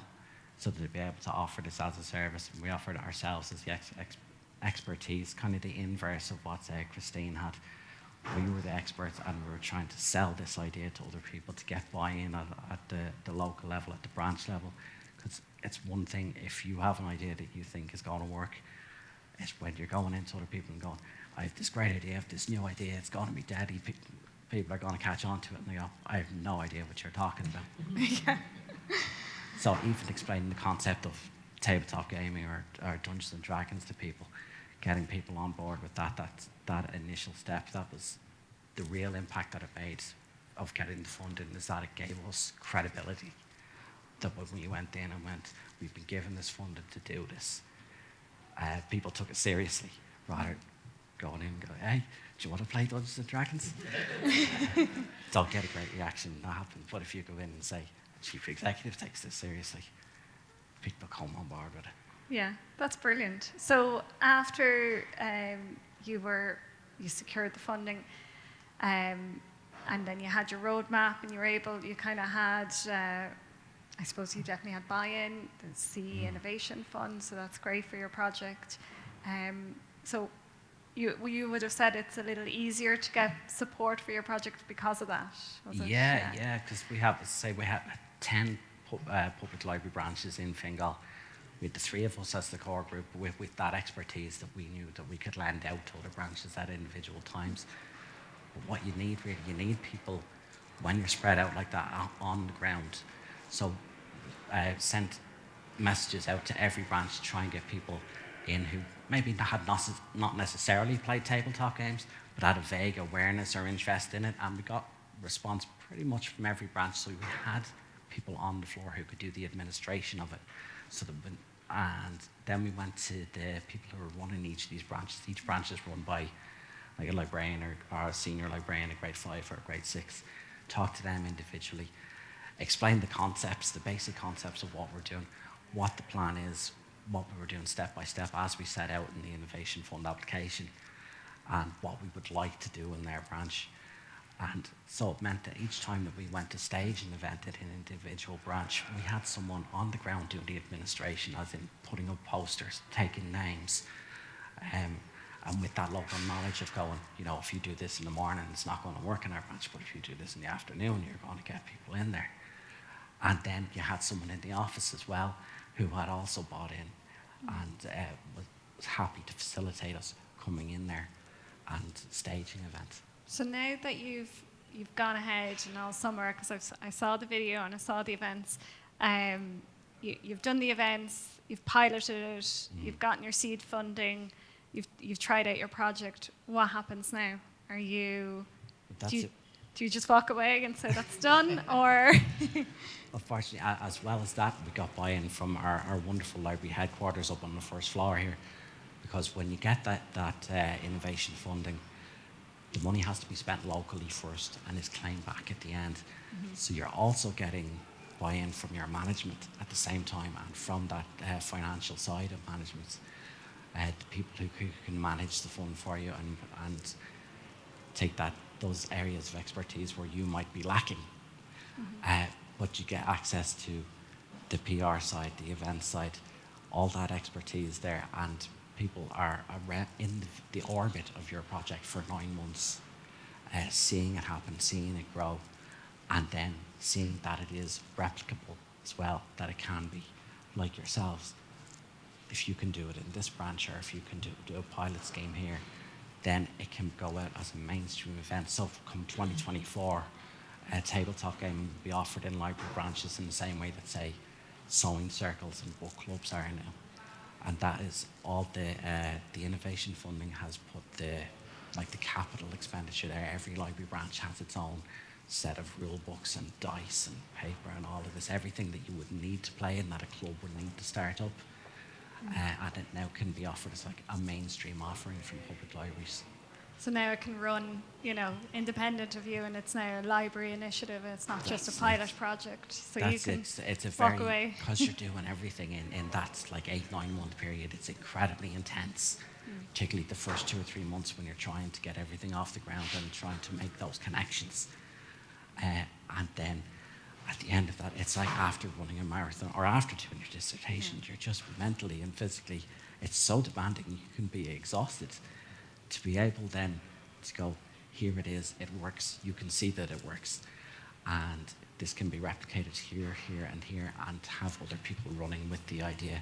so that they'd be able to offer this as a service. And we offered it ourselves as the expertise, kind of the inverse of what Christine had. We were the experts, and we were trying to sell this idea to other people to get buy-in at the local level, at the branch level. Because it's one thing if you have an idea that you think is going to work. It's when you're going into other people and going, I have this great idea, I have this new idea, it's going to be deadly, people are going to catch on to it, and they go, I have no idea what you're talking about. Yeah. So even explaining the concept of tabletop gaming or Dungeons & Dragons to people, getting people on board with that initial step, that was the real impact that it made of getting the funding, is that it gave us credibility. That when we went in and went, we've been given this funding to do this, people took it seriously, rather going in and going, hey, do you want to play Dungeons & Dragons? Don't get a great reaction, that happens. But if you go in and say, Chief Executive takes this seriously, people come on board with it. Yeah, that's brilliant. So after you secured the funding, and then you had your roadmap, and you kind of had, I suppose you definitely had buy-in, the CE Innovation Fund, so that's great for your project. So you would have said it's a little easier to get support for your project because of that, was it? Yeah, because we have 10 public library branches in Fingal. We had the three of us as the core group with that expertise that we knew that we could lend out to other branches at individual times. But what you need really, you need people when you're spread out like that on the ground. So sent messages out to every branch to try and get people in who maybe had not necessarily played tabletop games, but had a vague awareness or interest in it. And we got response pretty much from every branch. So we had people on the floor who could do the administration of it. And then we went to the people who were running each of these branches. Each branch is run by like a librarian or a senior librarian, a grade 5 or a grade 6. Talk to them individually, explain the concepts, the basic concepts of what we're doing, what the plan is, what we were doing step by step as we set out in the Innovation Fund application, and what we would like to do in their branch. And so it meant that each time that we went to stage an event at an individual branch, we had someone on the ground doing the administration, as in putting up posters, taking names, and with that local knowledge of going, if you do this in the morning, it's not going to work in our branch, but if you do this in the afternoon, you're going to get people in there. And then you had someone in the office as well who had also bought in and was happy to facilitate us coming in there and staging events. So now that you've gone ahead and all summer, because I saw the video and I saw the events, you've done the events, you've piloted it, you've gotten your seed funding, you've tried out your project. What happens now? Do you just walk away and say that's done, or? Unfortunately, as well as that, we got buy-in from our wonderful library headquarters up on the first floor here, because when you get that innovation funding, the money has to be spent locally first and is claimed back at the end. Mm-hmm. So you're also getting buy-in from your management at the same time, and from that financial side of management, the people who can manage the fund for you and take those areas of expertise where you might be lacking. Mm-hmm. But you get access to the PR side, the event side, all that expertise there, and people are in the orbit of your project for 9 months, seeing it happen, seeing it grow, and then seeing that it is replicable as well, that it can be like yourselves. If you can do it in this branch, or if you can do a pilot scheme here, then it can go out as a mainstream event. So come 2024, a tabletop game will be offered in library branches in the same way that, say, sewing circles and book clubs are now. And that is all the innovation funding has put the capital expenditure there. Every library branch has its own set of rule books and dice and paper and all of this, everything that you would need to play and that a club would need to start up. And it now can be offered as like a mainstream offering from public libraries. So now it can run, independent of you, and it's now a library initiative. It's not just a pilot project. So you can walk away. Because you're doing everything in that like 8-9 month period, it's incredibly intense. Particularly the first 2 or 3 months when you're trying to get everything off the ground and trying to make those connections. And then at the end of that, it's like after running a marathon or after doing your dissertation, you're just mentally and physically, it's so demanding, you can be exhausted. To be able then to go, here it is, it works, you can see that it works, and this can be replicated here, here, and here, and have other people running with the idea.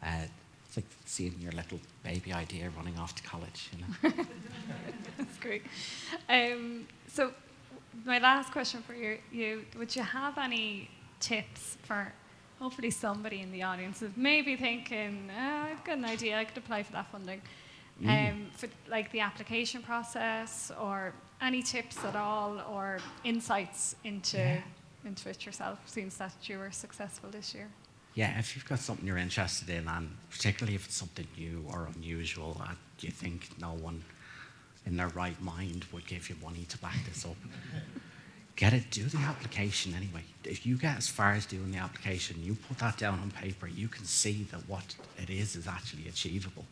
It's like seeing your little baby idea running off to college, That's great. So my last question for you, would you have any tips for hopefully somebody in the audience who's maybe thinking, I've got an idea, I could apply for that funding, for like the application process, or any tips at all, or insights into it yourself, since that you were successful this year? Yeah, if you've got something you're interested in, and particularly if it's something new or unusual, you think no one in their right mind would give you money to back this up, do the application anyway. If you get as far as doing the application, you put that down on paper, you can see that what it is actually achievable.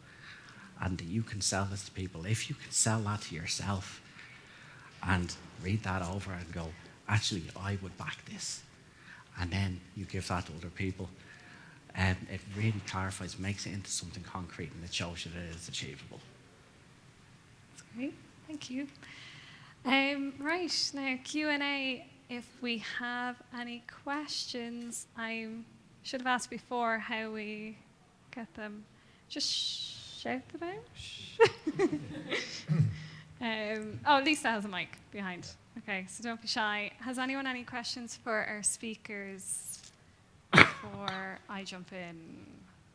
And you can sell this to people. If you can sell that to yourself and read that over and go, actually, I would back this. And then you give that to other people. It really clarifies, makes it into something concrete, and it shows you that it is achievable. Great, thank you. Right, now Q&A, if we have any questions, I should have asked before how we get them. Just shout them out. Oh, Lisa has a mic behind. Okay, so don't be shy. Has anyone any questions for our speakers before I jump in?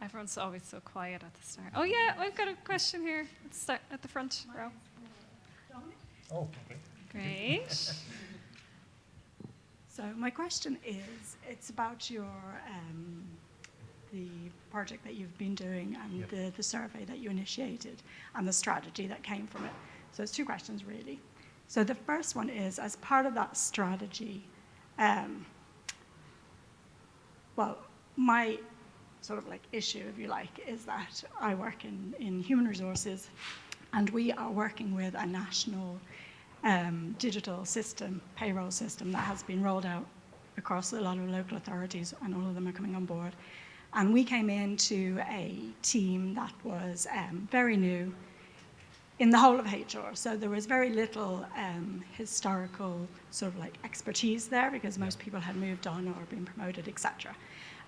Everyone's always so quiet at the start. Oh yeah, I've got a question here. Let's start at the front row. Oh, okay. Great. So my question is, it's about your the project that you've been doing and the survey that you initiated and the strategy that came from it. So it's two questions really. So the first one is, as part of that strategy, well, my sort of like issue, if you like, is that I work in human resources, and we are working with a national digital system, payroll system that has been rolled out across a lot of local authorities, and all of them are coming on board. And we came into a team that was very new in the whole of HR. So there was very little historical sort of like expertise there, because most people had moved on or been promoted, etc.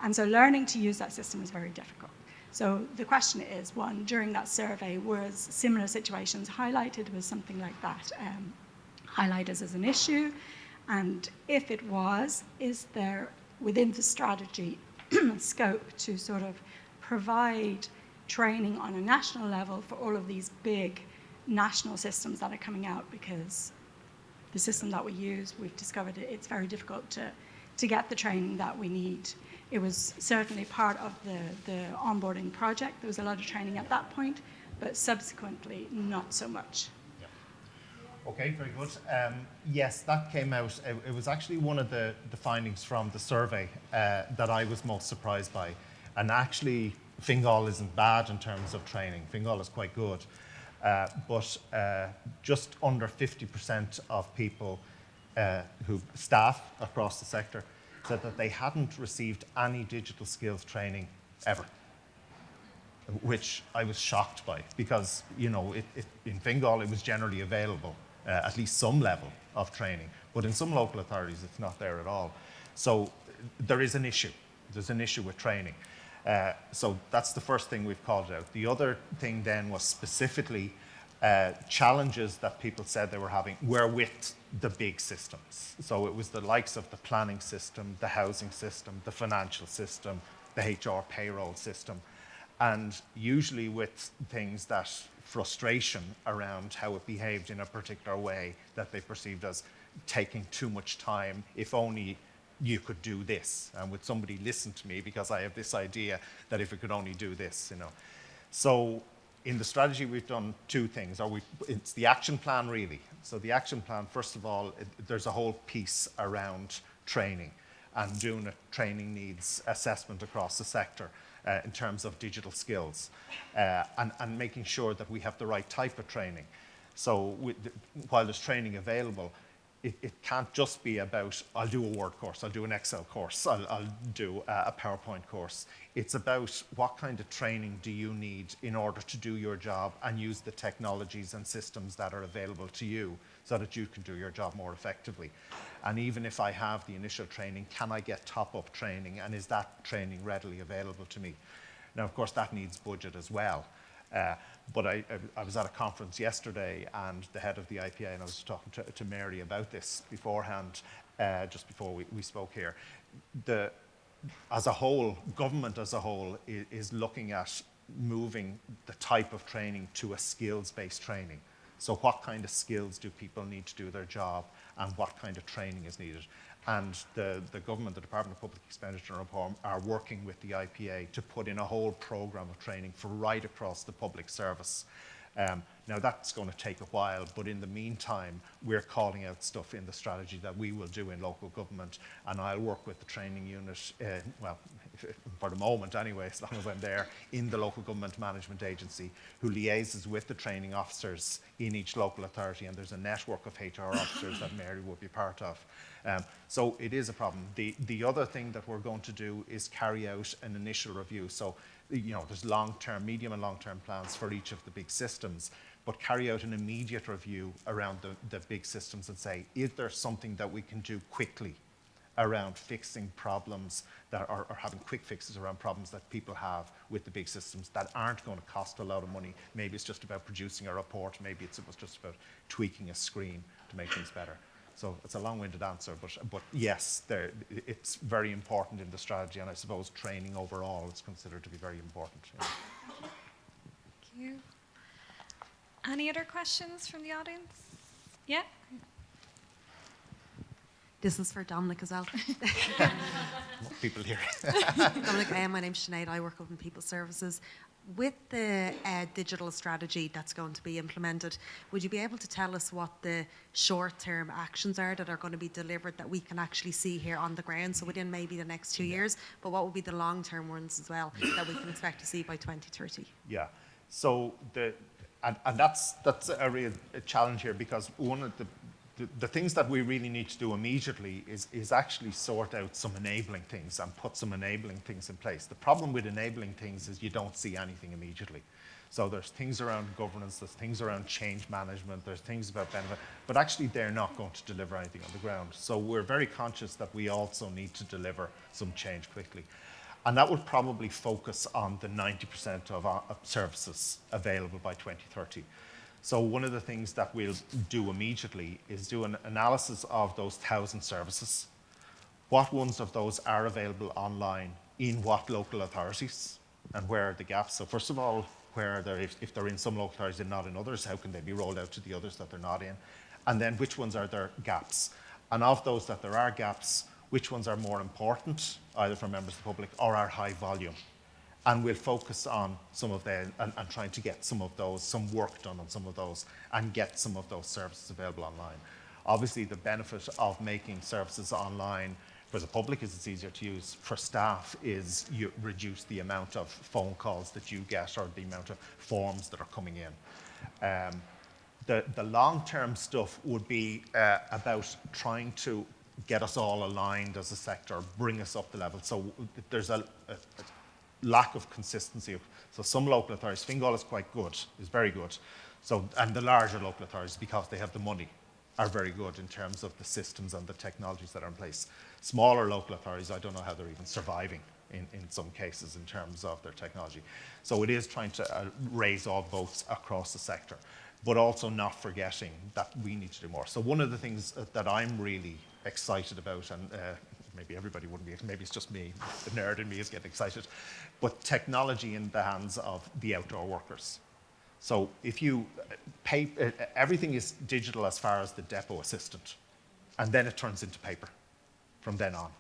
And so learning to use that system is very difficult. So the question is, one, during that survey, was similar situations highlighted? Was something like that highlighted as an issue? And if it was, is there within the strategy scope to sort of provide training on a national level for all of these big national systems that are coming out? Because the system that we use, we've discovered it's very difficult to get the training that we need. It was certainly part of the onboarding project. There was a lot of training at that point, but subsequently not so much. Okay, very good. Yes, that came out. It was actually one of the findings from the survey that I was most surprised by. And actually, Fingal isn't bad in terms of training. Fingal is quite good. But just under 50% of people staff across the sector said that they hadn't received any digital skills training ever, which I was shocked by, because in Fingal it was generally available, at least some level of training, but in some local authorities it's not there at all. So there is an issue. There's an issue with training. So that's the first thing we've called out. The other thing then was specifically challenges that people said they were having were with the big systems. So it was the likes of the planning system, the housing system, the financial system, the HR payroll system. And usually with things that frustration around how it behaved in a particular way that they perceived as taking too much time, if only you could do this. And would somebody listen to me because I have this idea that if it could only do this, So in the strategy, we've done two things. It's the action plan, really. So the action plan, first of all, there's a whole piece around training and doing a training needs assessment across the sector in terms of digital skills and making sure that we have the right type of training. So while there's training available, it can't just be about, I'll do a Word course, I'll do an Excel course, I'll do a PowerPoint course. It's about what kind of training do you need in order to do your job and use the technologies and systems that are available to you so that you can do your job more effectively. And even if I have the initial training, can I get top-up training, and is that training readily available to me? Now, of course, that needs budget as well. But I was at a conference yesterday, and the head of the IPA, and I was talking to Mary about this beforehand, just before we spoke here. As a whole, government as a whole is looking at moving the type of training to a skills-based training. So what kind of skills do people need to do their job, and what kind of training is needed? And the government, the Department of Public Expenditure and Reform, are working with the IPA to put in a whole programme of training for right across the public service Now that's going to take a while, but in the meantime, we're calling out stuff in the strategy that we will do in local government, and I'll work with the training unit, well, for the moment anyway, as long as I'm there, in the local government management agency, who liaises with the training officers in each local authority, and there's a network of HR officers that Mary will be part of. So it is a problem. The other thing that we're going to do is carry out an initial review. So, you know, there's long-term, medium and long-term plans for each of the big systems, but carry out an immediate review around the big systems and say, is there something that we can do quickly around fixing problems that are, or having quick fixes around problems that people have with the big systems that aren't going to cost a lot of money. Maybe it's just about producing a report. Maybe it was just about tweaking a screen to make things better. So it's a long-winded answer, but yes, it's very important in the strategy, and I suppose training overall is considered to be very important. Yeah. Thank you. Any other questions from the audience? Yeah? This is for Dominic as well. People here. Dominic, my name's Sinead. I work up in People Services. With the digital strategy that's going to be implemented, would you be able to tell us what the short-term actions are that are going to be delivered that we can actually see here on the ground, so within maybe the next 2 years, but what would be the long-term ones as well that we can expect to see by 2030? Yeah, so and that's a real challenge here, because one of the things that we really need to do immediately is actually sort out some enabling things and put some enabling things in place. The problem with enabling things is you don't see anything immediately. So there's things around governance, there's things around change management, there's things about benefit, but actually they're not going to deliver anything on the ground. So we're very conscious that we also need to deliver some change quickly. And that would probably focus on the 90% of services available by 2030. So one of the things that we'll do immediately is do an analysis of those 1,000 services. What ones of those are available online in what local authorities, and where are the gaps? So first of all, where are they, if they're in some local authorities and not in others, how can they be rolled out to the others that they're not in? And then which ones are there gaps? And of those that there are gaps, which ones are more important, either for members of the public or are high volume? And we'll focus on some of them and trying to get some of those, some work done on some of those, and get some of those services available online. Obviously, the benefit of making services online for the public is it's easier to use. For staff is you reduce the amount of phone calls that you get or the amount of forms that are coming in. The long-term stuff would be about trying to get us all aligned as a sector, bring us up the level. So there's a lack of consistency. So some local authorities, Fingal is quite good, is very good. So, and the larger local authorities, because they have the money, are very good in terms of the systems and the technologies that are in place. Smaller local authorities, I don't know how they're even surviving in some cases in terms of their technology. So it is trying to raise all boats across the sector, but also not forgetting that we need to do more. So one of the things that I'm really excited about, and maybe everybody wouldn't be, maybe it's just me, the nerd in me is getting excited, but technology in the hands of the outdoor workers. So if you pay, everything is digital as far as the depot assistant, and then it turns into paper from then on.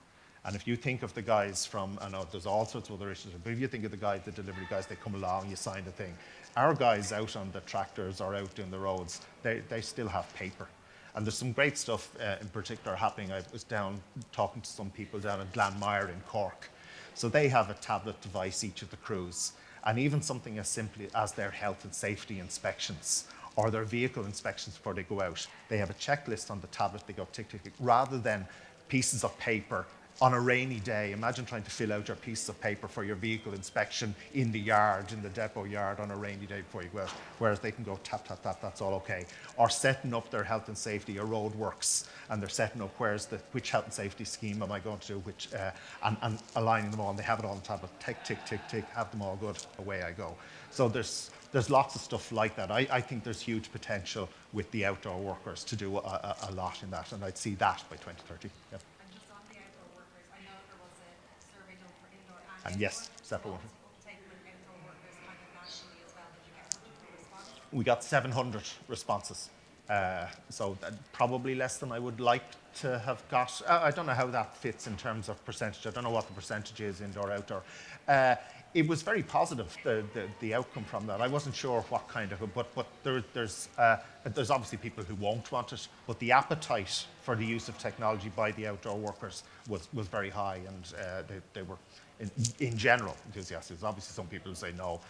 And if you think of the guys from, I know there's all sorts of other issues, but if you think of the guys, the delivery guys, they come along, you sign the thing. Our guys out on the tractors or out in the roads, they still have paper. And there's some great stuff in particular happening. I was down talking to some people down in Glanmire in Cork. So they have a tablet device, each of the crews, and even something as simply as their health and safety inspections or their vehicle inspections before they go out. They have a checklist on the tablet, they go tick, tick, tick, rather than pieces of paper on a rainy day. Imagine trying to fill out your pieces of paper for your vehicle inspection in the yard, in the depot yard on a rainy day before you go out, whereas they can go tap, tap, tap, that's all okay. Or setting up their health and safety or road works, and they're setting up which health and safety scheme am I going to do, which, and aligning them all, and they have it on the tablet, tick, tick, tick, tick, have them all good, away I go. So there's lots of stuff like that. I think there's huge potential with the outdoor workers to do a lot in that, and I'd see that by 2030. Yep. And yes, separate one. We got 700 responses. So probably less than I would like to have got. I don't know how that fits in terms of percentage. I don't know what the percentage is, indoor, outdoor. It was very positive, the outcome from that. I wasn't sure what kind of, but there's obviously people who won't want it, but the appetite for the use of technology by the outdoor workers was very high, and they were, in general, enthusiastic. There's obviously some people who say no,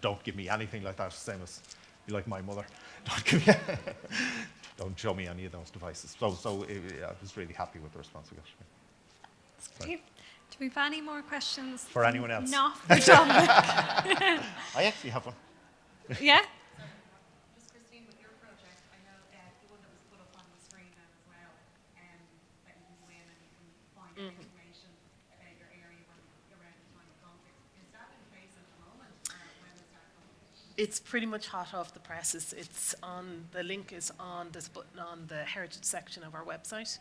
don't give me anything like that, same as you like my mother. Don't give me, don't show me any of those devices. So I was really happy with the response we got. Great. Do we have any more questions? For anyone else? Not for Dominic. I actually have one. Yeah? Just Christine, with your project, I know the one that was put up on the screen now as well, that you can go in and you can find out information about your area around the time of conflict. Is that in place at the moment, or when is that going to be? It's pretty much hot off the presses. It's on, the link is on, there's a button on the heritage section of our website.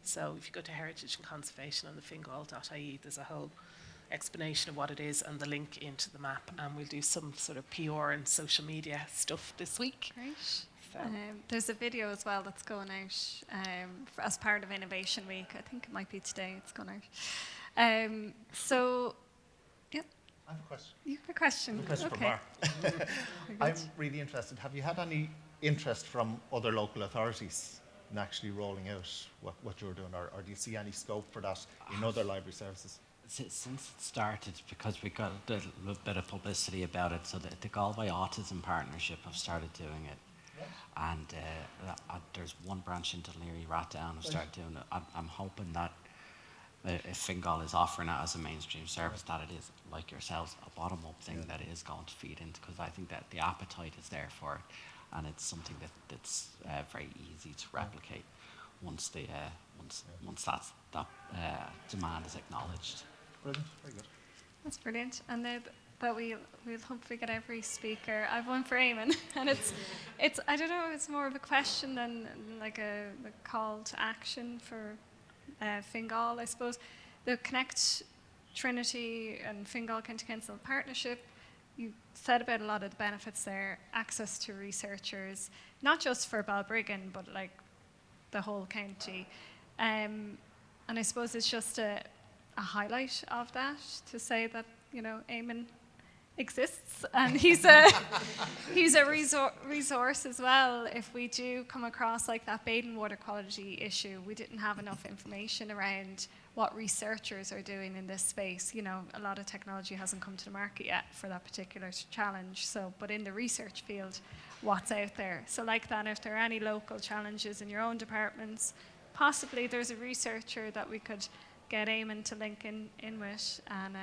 So if you go to Heritage and Conservation on the fingal.ie, there's a whole explanation of what it is and the link into the map. And we'll do some sort of PR and social media stuff this week. Great. So. There's a video as well that's going out as part of Innovation Week. I think it might be today it's going out. So, yeah. I have a question. You have a question? I have a question Okay. for Mark. I'm really interested. Have you had any interest from other local authorities in actually rolling out what you're doing, or do you see any scope for that in other library services? Since it started, because we got a little bit of publicity about it, so the Galway Autism Partnership have started doing it. Yeah. And there's one branch in Dunleary, Rathdown, who started doing it. I'm hoping that if Fingal is offering it as a mainstream service, that it is, like yourselves, a bottom-up thing that is going to feed into, because I think that the appetite is there for it, and it's something that's very easy to replicate once that demand is acknowledged. Brilliant, very good. That's brilliant. And now that we'll hopefully get every speaker. I've one for Eamon, and it's I don't know, it's more of a question than like a call to action for Fingal, I suppose. The Connect Trinity and Fingal County Council partnership, you said about a lot of the benefits there, access to researchers, not just for Balbriggan, but like the whole county. And I suppose it's just a highlight of that to say that, you know, Eamon exists, and he's a resource as well. If we do come across like that Baden water quality issue, we didn't have enough information around what researchers are doing in this space. You know, a lot of technology hasn't come to the market yet for that particular challenge. So, but in the research field, what's out there? So like that, if there are any local challenges in your own departments, possibly there's a researcher that we could get Eamon to link in with and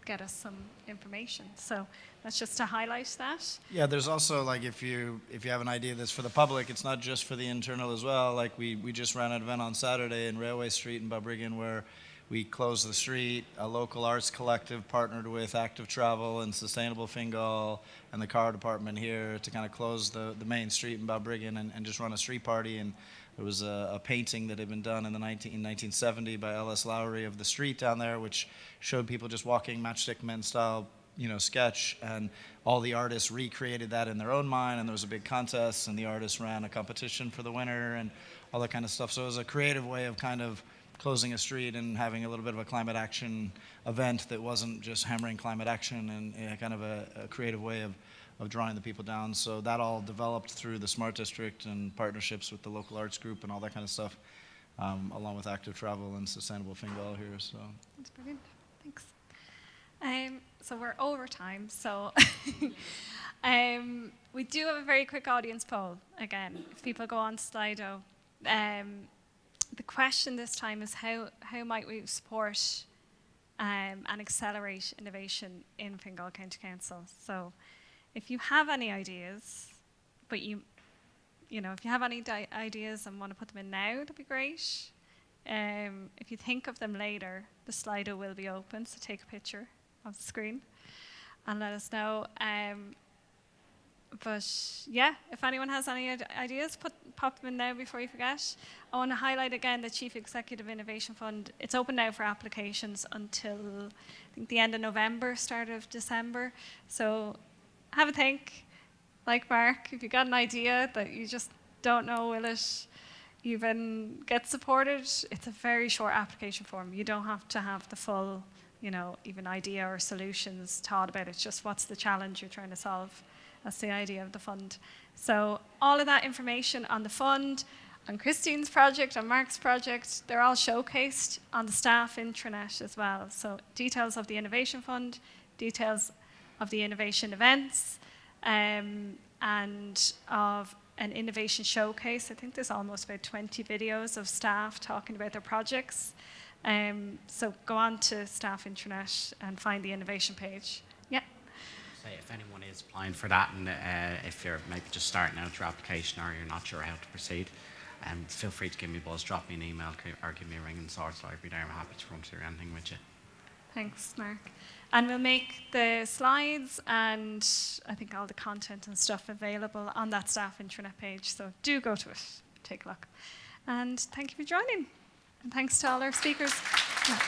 get us some information. So that's just to highlight that. Yeah, there's also, like, if you have an idea that's for the public, it's not just for the internal as well. Like we just ran an event on Saturday in Railway Street in Balbriggan where we closed the street. A local arts collective partnered with Active Travel and Sustainable Fingal and the car department here to kind of close the main street in Balbriggan and just run a street party. And there was a painting that had been done in 1970 by L.S. Lowry of the street down there, which showed people just walking Matchstick Men style, you know, sketch, and all the artists recreated that in their own mind, and there was a big contest, and the artists ran a competition for the winner and all that kind of stuff. So it was a creative way of kind of closing a street and having a little bit of a climate action event that wasn't just hammering climate action, and kind of a creative way of drawing the people down. So that all developed through the Smart District and partnerships with the local arts group and all that kind of stuff, along with Active Travel and Sustainable Fingal here. So that's brilliant. Thanks. So we're over time. So we do have a very quick audience poll. Again, if people go on Slido, the question this time is how might we support and accelerate innovation in Fingal County Council? So if you have any ideas, but if you have any ideas and want to put them in now, that'd be great. If you think of them later, the Slido will be open, so take a picture of the screen and let us know. But yeah, if anyone has any ideas, pop them in now before you forget. I want to highlight again the Chief Executive Innovation Fund. It's open now for applications until I think the end of November, start of December. So have a think. Like Mark, if you got an idea that you just don't know will it even get supported, it's a very short application form. You don't have to have the full, even idea or solutions thought about it. Just what's the challenge you're trying to solve. That's the idea of the fund. So all of that information on the fund, on Christine's project, on Mark's project, they're all showcased on the staff intranet as well. So details of the Innovation Fund, details of the innovation events, and of an innovation showcase. I think there's almost about 20 videos of staff talking about their projects. So go on to staff intranet and find the innovation page. Yeah. Say if anyone is applying for that, and if you're maybe just starting out your application or you're not sure how to proceed, feel free to give me a buzz, drop me an email, or give me a ring in Swords Library there. I'm happy to run through anything with you. Thanks, Mark. And we'll make the slides and I think all the content and stuff available on that staff intranet page. So do go to it, take a look. And thank you for joining. And thanks to all our speakers. Yeah.